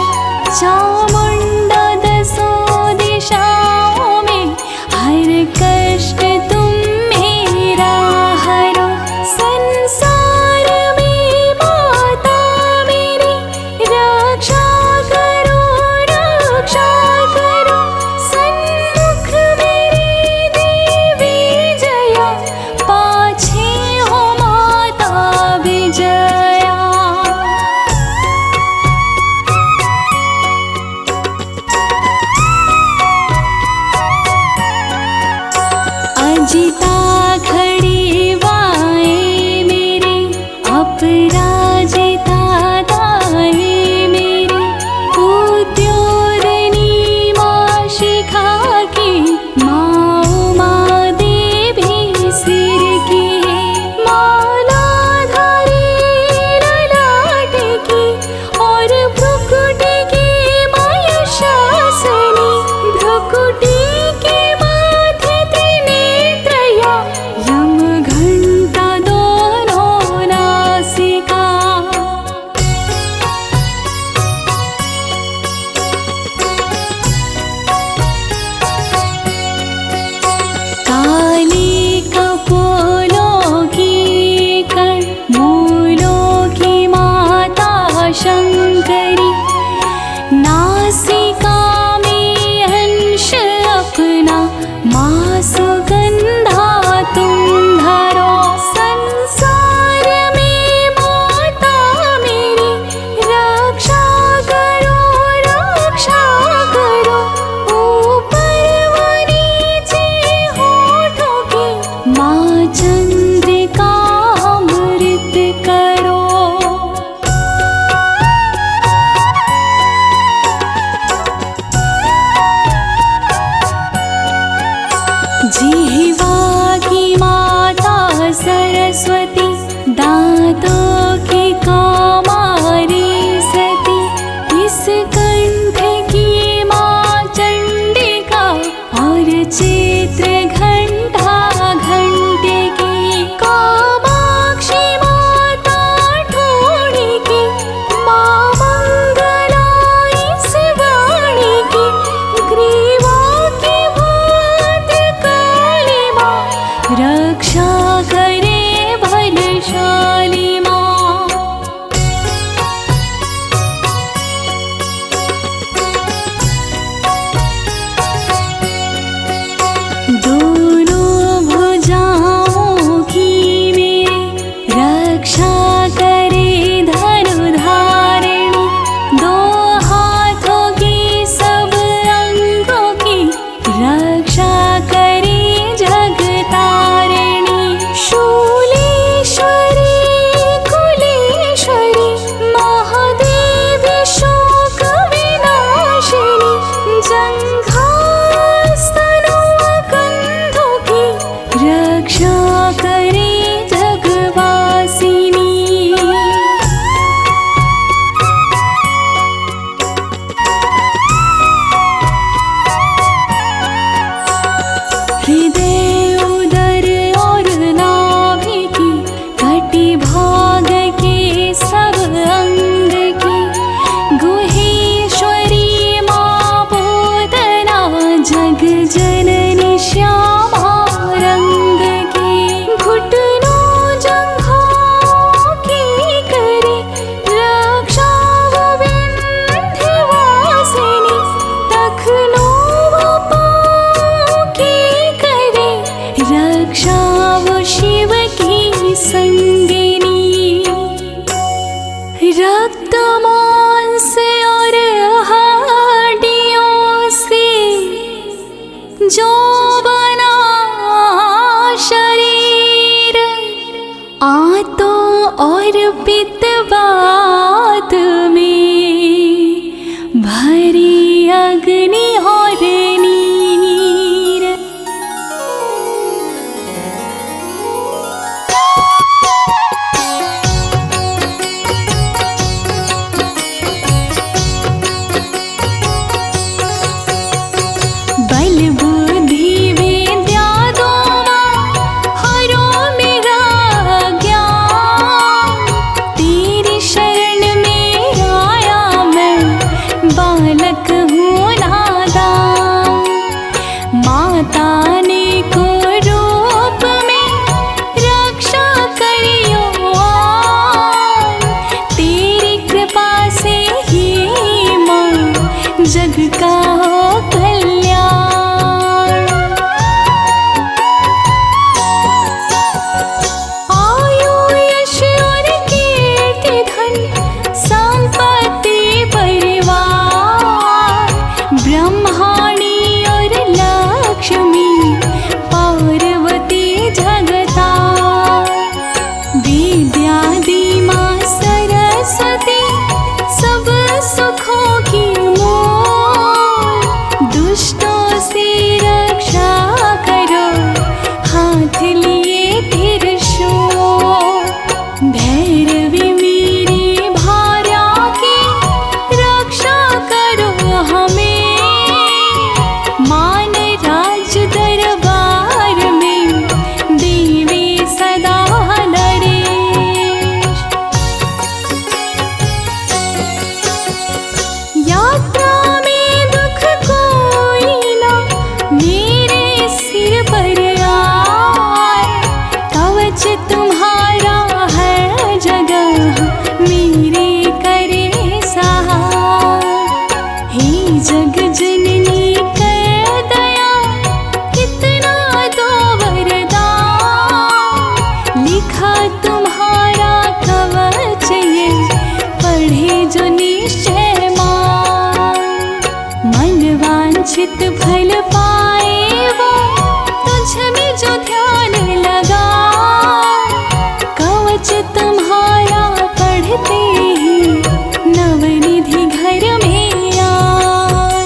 चामुंडा दसों दिशाओं में, हर कष्ट तुम मेरा हरो। संसार में माता मेरी, रक्षा करो रक्षा करो, सन्मुख मेरी देवी जया, पाछे हो माता विजया। अजिता खड़ी बाएं मेरे, अपराजिता दाएं मेरे, उद्योतनी मां शिखा की, मां उमा देवी सिर की, मालाधारी ललाट की, और भ्रुकुटी की मां यशासनी, भ्रुकुटी के माथे त्रिनेत्रया, यम घंटा दोनों नासिका। काली कपोलों की कण, मूलों की माता शंकरी, नासिका में अंश अपना, माँ सुगंधा तुम धरो। संसार में माता मेरी, रक्षा करो रक्षा करो, ऊपर व नीचे होठों की, माँ चंद्रिका अमृत करो। जिह्वा की माता सरस्वती, दांतों की कौमारी सती, इस कंठ की मां चंडिका, और चित्र घंटा घंटिकी, कामाक्षी माता ठोड़ी की, मां मंगला इस वाणी की, ग्रीवा की भात काली मां, रक्षा करे बलशाली मां। दोनों भुजाओं की मेरे, रक्षा करे धनुधारिणी, दो हाथों की सब अंगों की, रक्षा करे जगतारिणी, शूलेश्वरी कुलेश्वरी, महादेवी शोक विनाशिनी, जंघास्तनों कंधों की, रक्षा करे जगवासिनी। हृदय उदर और नाभि की, कटी भाग के सब अंग की, गुहेश्वरी मां पूतना, जग जननी श्यामा रंग की, घुट रक्षा वो शिव की संगिनी। रक्त मांस और हड्डियों से जो बना शरीर, आंतों और पित्तवात में भरी अग्नि और नीर। बल बुद्धि विद्या दोनों हरो मेरा ज्ञान, तेरी शरण में आया मैं बालक हूँ नादान। माता ने को रूप में रक्षा करियो आन, तेरी कृपा से ही माँ जग का हो कल्याण। आयु यश और कीर्ति धन संपत्ति परिवार, ब्रह्माणी और लक्ष्मी पार्वती जगता। विद्यादि माँ सरस्वती सब सुखों की मूल, दुष्टों से रक्षा करो हाथ लिए त्रिशूल। भैरवी मेरी भार्या की रक्षा करो हमें, मान राज दरबार में देवी सदा नरेश। यात्रा में दुख कोई ना मेरे सिर पर आए, कवच तुम्हारा है जगह मेरे करे सहाय। हे जग जननी कर दया कितना दो वरदान, लिखा तुम्हारा कवच ये पढ़े जो निश्चय मान। मन वांछित फल पाए वो तुझ में जो ध्यान लगा, कवच तुम्हारा पढ़ते ही नवनिधि घर में आए।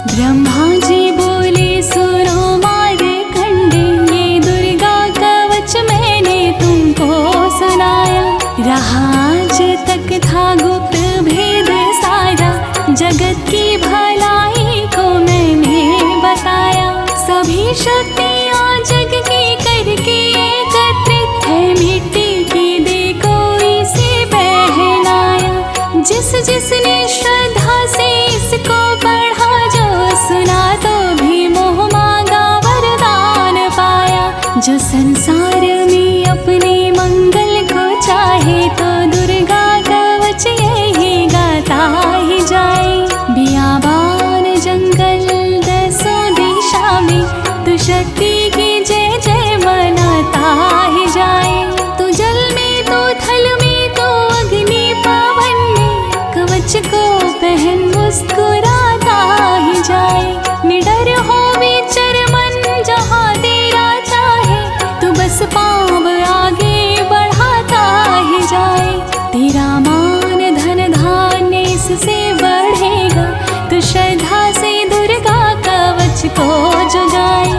ब्रह्मा जी बोले सुनो मार्कंडे, ये दुर्गा कवच मैंने तुमको सुनाया। रहा आज तक था गुप्त भेद सारा, जगत की भलाई को मैंने बताया। सभी शक्तियाँ जग की करके एकत्रित है, मिट्टी की दे कोई से पहनाया। जिस जिसने श्रद्धा से इसको पढ़ा, जो सुना तो भी मोह मांगा वरदान पाया। जो संसार में अपने मंगल को चाहे, तो दुर्गा कवच यही गाता ही जाए। बियाबान जंगल दसों दिशा में तू शक्ति की जय जय मनाता ही जाए। तू जल में तो थल में तो अग्नि पवन में, कवच को पहन मुस्कुराता ही जाए। निडर हो विचर मन जहाँ तेरा चाहे, तू बस पाँव आगे बढ़ाता ही जाए। तेरा मान धन धान्य इससे बढ़ेगा, तू श्रद्धा से दुर्गा कवच को जुगाए।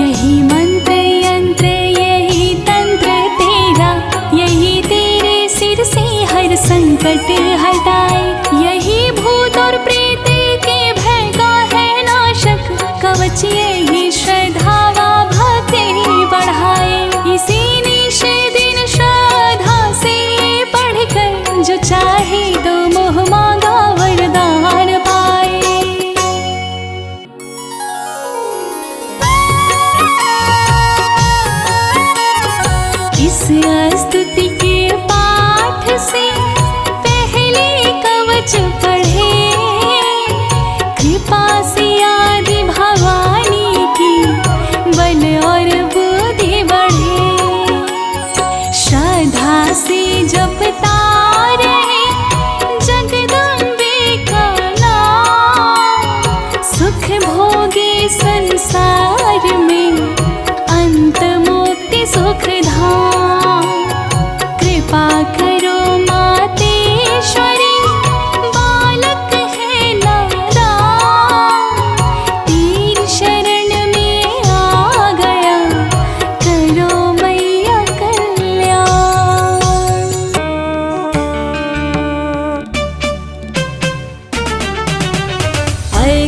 यही मंत्र यंत्र यही तंत्र तेरा, यही तेरे सिर से हर संकट हटाए। यही भूत और प्रेत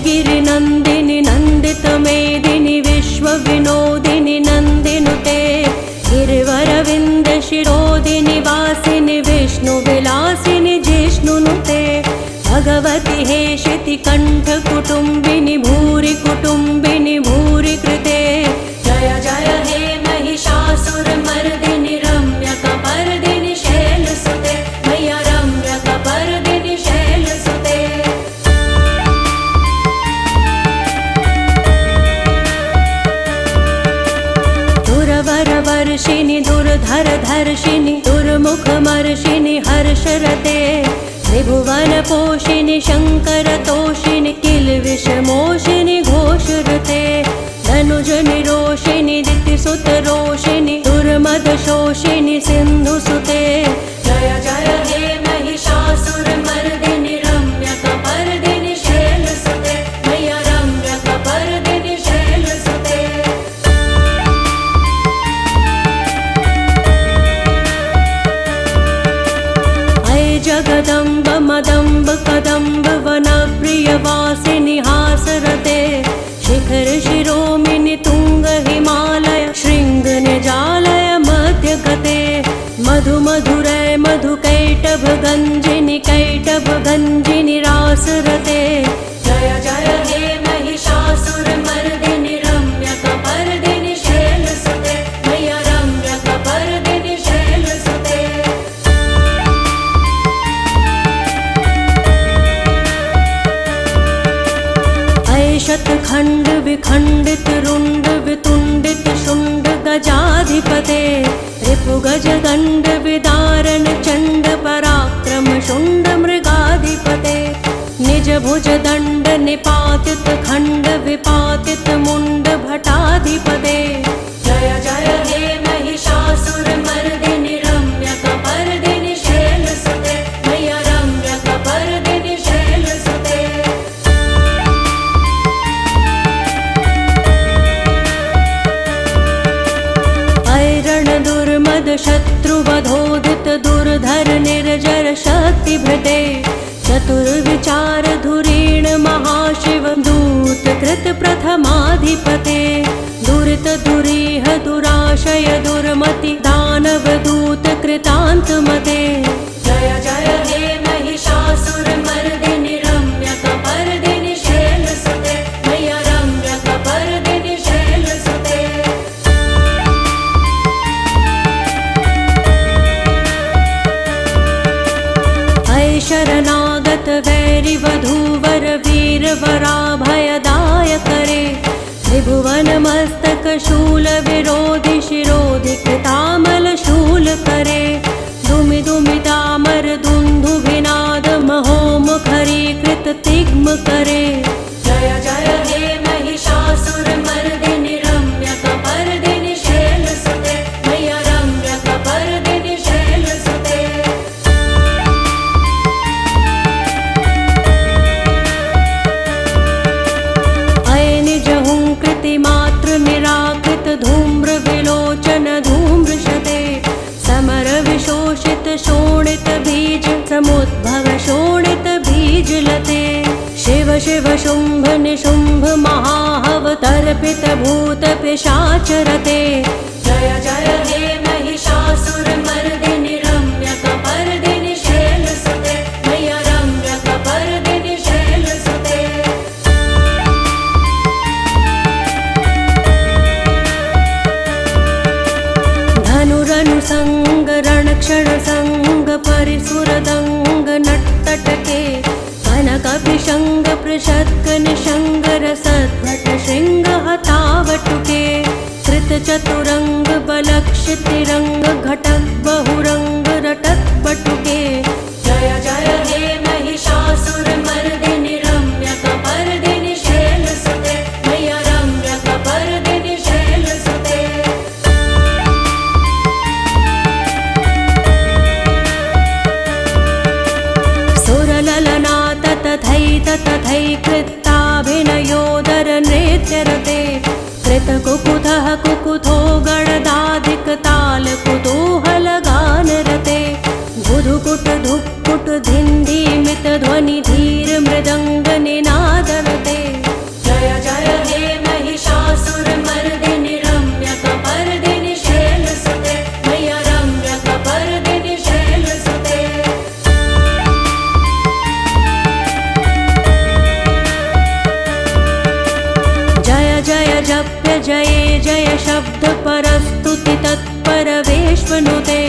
गिरिनन्दिनि नन्दितमेदिनि विश्वविनोदिनि नन्दिनुते गिरिवरविन्दशिरोदिनि वासिनि विष्णुविलासिनि जिष्णुनुते भगवति हेशिति कण्ठकुटुम्बिनि भूरि कुटुम्बिनि भूरि कृते जय जय हे महिषासुरमर्दिनि रम्यकपर्दिनि शैलसुते मैया रम्यकपर्दिनि शैलसुते दुरवरवर्षिणि दुर्धरधर्षिणि दुर्मुखमर्षिणि हर्षरते त्रिभुवनपोषिणि शङ्करतोषिणि किल्विषमोषिणि घोषरते धनुजनिरोषिणि दितिसुतरोषिणि दुर्मदशोषिणि सिन्धुसुते जय जय हे महिषासुरमर्दिनि रम्यकपर्दिनि शैलसुते मैया रम्यकपर्दिनि शैलसुते जगदम्ब मदम्ब कदम्ब वनप्रियवासिनि हासरते शिखर शिरोमिनि तुंग हिमालय शृंग निजालय मध्यगते मधु मधुरय मधुकैटभ गंजिनि रासरते जय जय हे महिषासुरमर्दिनि रम्यकपर्दिनि शैलसुते मैया रम्यकपर्दिनि शैलसुते शतखंड विखंडित रुंड वितुंडित शुंड गजाधिपते रिपुगज दंड विदारण चंड पराक्रम शुंड मृगाधिपते निज भुज दंड निपातित खंड विपातित मुंड भटाधिपते जय जय हे महिषासुरमर्दिनि रम्यकपर्दिनि शैलसुते मैया रम्यकपर्दिनि शैलसुते शत्रुवधोदित दुर्धर निर्जर शक्तिभृते चतुर्विचार धुरीण महाशिव दूत कृत प्रथमाधिपते दुरित दुरीह दुराशय दुर्मति दानव दूत कृतान्तमते जय जय हे महिषासुरमर्दिनि रम्यकपर्दिनि शैलसुते मैया रम्यकपर्दिनि शैलसुते शरणागत वैरि वधूवर वीर वराभयदाय करे त्रिभुवन मस्तक शूल विरोधि शिरोधि कृतामल शूल करे दुमि दुमि तामर दुन्दुभिनाद महोमुखरी कृत तिग्म करे जय जय हे महिषासुरमर्दिनि रम्यकपर्दिनि शैलसुते मैया रम्यकपर्दिनि शैलसुते मात्र निराकृत धूम्र विलोचन धूम्रशते समर विशोषित शोणित बीज समुद्भव शोणित बीज लते शिव शिव शुंभ निशुंभ महाहव तर्पित भूत पिशाचरते जय जय हे महिषासुरमर्दिनि रम्यकपर्दिनि शैलसुते मैया रम्यकपर्दिनि शैलसुते धनुरनुसंग रणक्षण संग परिसुरदंग नट्तटके कनकपिशंग पृषत्क निशंग रसद्भट शृंग हतावटुके कृत चतुरंग बलक्षितिरंग घटक बहुरंग रटक पटुके जय जय हे महिषासुरमर्दिनि रम्यकपर्दिनि शैलसुते मैया रम्यकपर्दिनि शैलसुते तथैकृत्ताभिनयोदर नृत्यरते कृतकुकुथः कुकुथो गणदाधिकताल कुतूहलगानरते धुधुकुट धुक्कुट धिन्धिमित ध्वनि धीर मृदङ्ग निनादरते शब्द परस्तुति तत्पर वेश्वनुते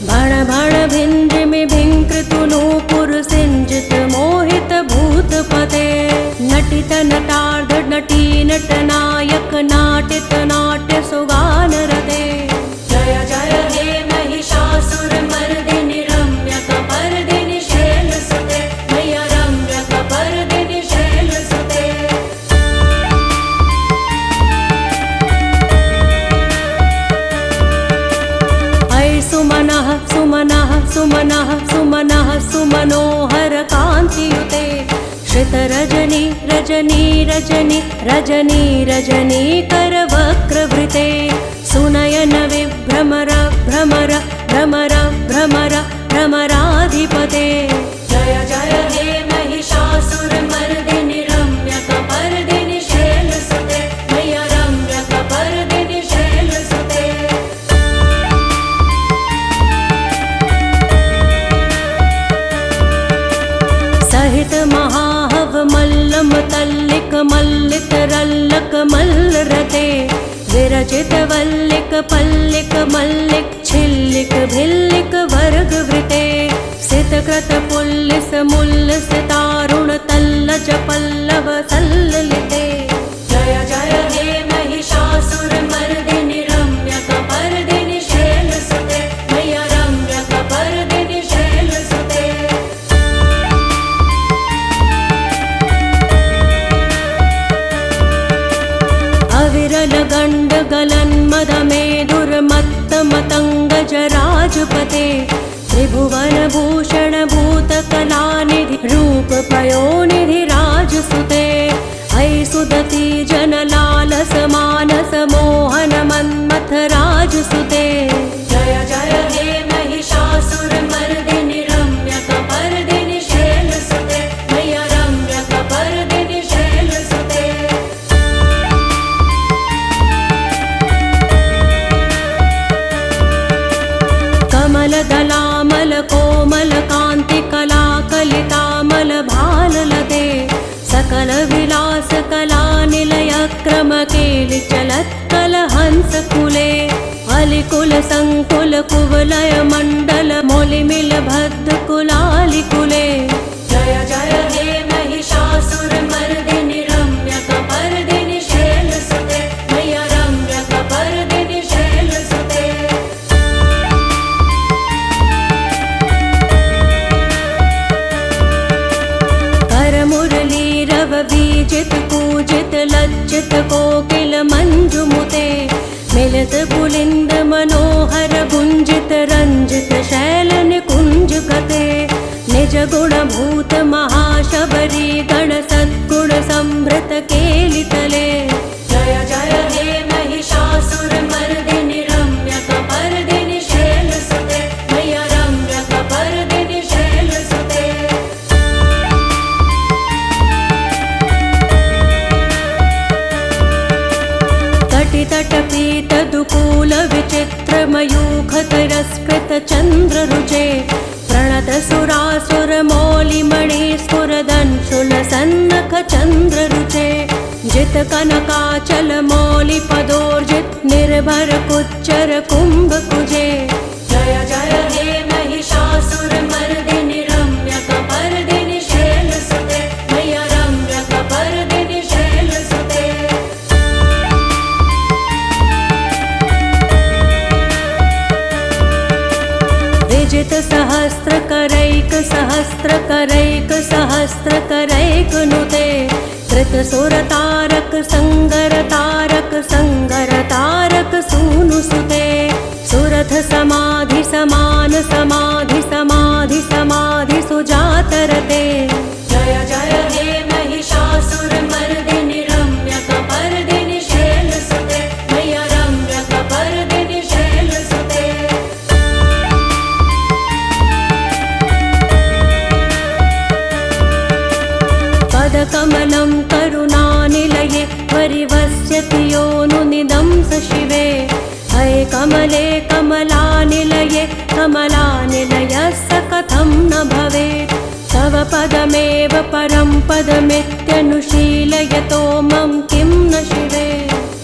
भण भण भिंद्रिमि भिंकृतु नूपुर सिंजित मोहित भूतपते नटित नटार्ध नटी नटनायक नाटित नाट्य सुगान रते जय जय हे महिषासुर मर्दिनि रम्यकपर्दिनि शैलसुते मैया रम्यकपर्दिनि शैलसुते ऐ सुमनः सुमनः सुमनः सुमनः सुमनोहर कान्तियुते श्रितरजनी रजनी रजनी रजनी रजनी करवक्रवृते सुनयन विभ्रमर भ्रमर भ्रमर भ्रमर भ्रमराधिपते जय जय हे महिषासुर मर्दिनि रम्यकपर्दिनि शैलसुते मैया रम्यकपर्दिनि शैलसुते सहित महाहव मल्लम तल्लिक मल्लित रल्लक मल्लरते विरचित वल्लिक पल्लिक मल्लिक छिल्लिक भिल्लिक वर्ग वृते सितकृत पुल्लिस मुल्लिस तारुण तल्लज पल्लव सल्ललिते जय जय हे महिषासुर मर्दिनि रम्यकपर्दिनि शैलसुते मैया रम्यकपर्दिनि शैलसुते अविरल गंड गलन मद मेदुर्मत्त मतंग जराजपते त्रिभुवन भूषण भूत कलानिधि रूप पयोनिधि राजसुते ऐ सुदती जन लालस मानस मोहन मन्मथ राजसुते जय जय हे महिषासुर मर्दिनि रम्यकपर्दिनि शैलसुते मैया रम्यकपर्दिनि शैलसुते कमलदलामल कोमल कांति कला कलितामल भाललते सकल विलास कला निलय क्रम केलि चलत् कल हंस कुले अलिकुल संकुल कुवलय मंडल मोलिमिल भद्द कुलालि कुले जय जय हे महिषासुर मर्दिनि रम्यकपर्दिनि शैलसुते मैया रम्यकपर्दिनि शैलसुते बीजित कूजित लज्जित कोकिल मंजुमुते मिलित पुलिंद मनोहर गुंजित रंजित शैल निकुंज गते निज गुण भूत महाशबरी गण सद्गुण संभृत केलितले जय जय हे महिषासुर मर्दिनि रम्यकपर्दिनि शैलसुते मैया रम्यकपर्दिनि शैलसुते तटपीत दुकूल विचित्र मयूख तिरस्कृत चंद्र रुचे प्रणत सुरासुर मौलि मणि स्फुरदंशुल सन्नख चंद्र रुचे जित कनकाचल मौलि पदोर्जित निर्भर कुच्चर कुंभ कुजे जय जय हे महिषासुर मर्दिनि रम्यकपर्दिनि शैलसुते मैया रम्यकपर्दिनि शैलसुते विजित सहस्र करैक सहस्र करैक सहस्र करैक नुते कृत सुर तारक संगर तारक संगर तारक सूनु सुते सुरथ समाधि समान समाधि समाधि समाधि सुजातरते जय जय हे महिषासुर मर्दिनि रम्यकपर्दिनि शैलसुते मैया रम्यकपर्दिनि शैलसुते कमलं करुणानिलये परिवस्यति योनुनिदं स शिवे हये कमले कमलानिलये कमलानिलयस्य कथं न भवेत् तव पदमेव परं पदमित्यनुशीलयतो मम किं न शिवे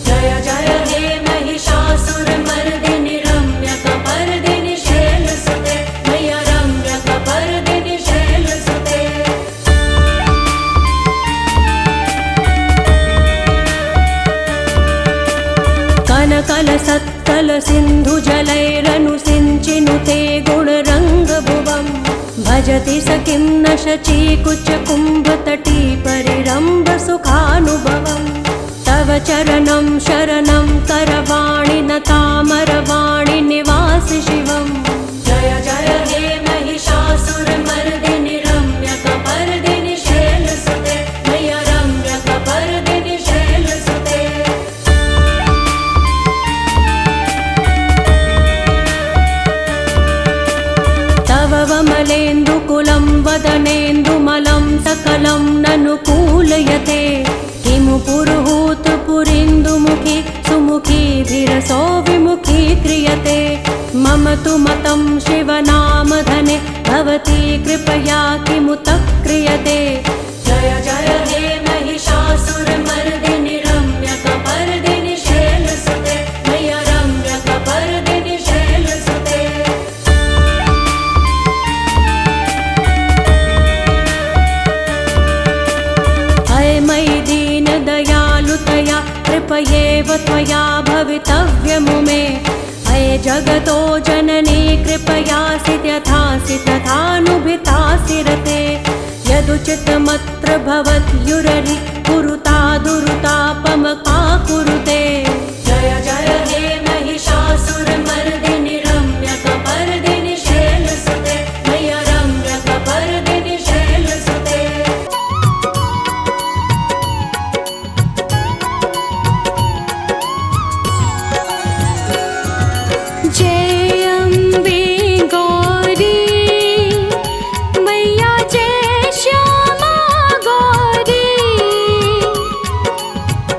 जय जय हे महिषा महिषासुरमर्दिनि रम्यकपर्दिनि शैलसुते मैया रम्यकपर्दिनि शैलसुते। कनकलसत्कल सिन्धुजलैरनुसिञ्चिनुते गुणरङ्गभुवम् भजति स किं न शचीकुचकुम्भतटी परिरम्भ सुखानुभवम्। तव चरणं शरणं करवाणि न तामरवाणि निवासि शिवम्। जय जय हे महिषासुरमर्दिनि रम्यकपर्दिनि शैलसुते मैया रम्यकपर्दिनि शैलसुते। तव वमलेन्दुकुलं वदनेन्दुमलं सकलं ननुकूलयते। किमु पुरुहूतपुरीन्दुमुखी सुमुखीभिरसो विमुखी क्रियते। मम तु मतं शिवनामधने भवती कृपया किमुत क्रियते। जय जय हे महिषासुरमर्दिनि रम्यकपर्दिनि शैलसुते मैया रम्यकपर्दिनि शैलसुते। मयि दीनदयालुतया कृपयेव त्वया भवितव्यमु मे। अये जगतो जननी कृपयासि यथासि तथानुभितासि रते। यदुचितमत्र भवत्युररि कुरुता दुरुतापमका कुरुते। जय जय हे महिषासुरमर्दिनि रम्यकपर्दिनि शैलसुते मैया रम्यकपर्दिनि शैलसुते। जय अम्बे गौरी मैया जय श्यामा गौरी।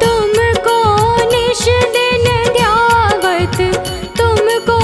तुमको निश दिन ध्यावत तुमको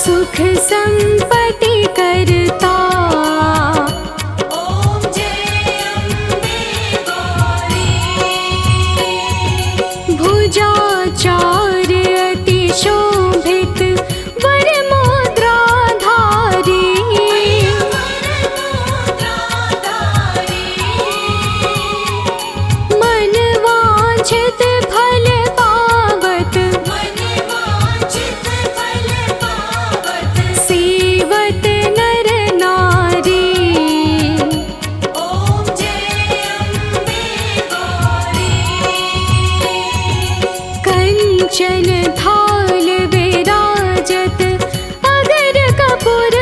सुख संपत्ति करता। ओम जय अम्बे गौरी। भुजाचार अति शोभित वर मुद्राधारी। मन वांछित फल पावत। सेवत नर नारी। ओम जय अम्बे गौरी। कंचन थाल विराजत अगर कपूर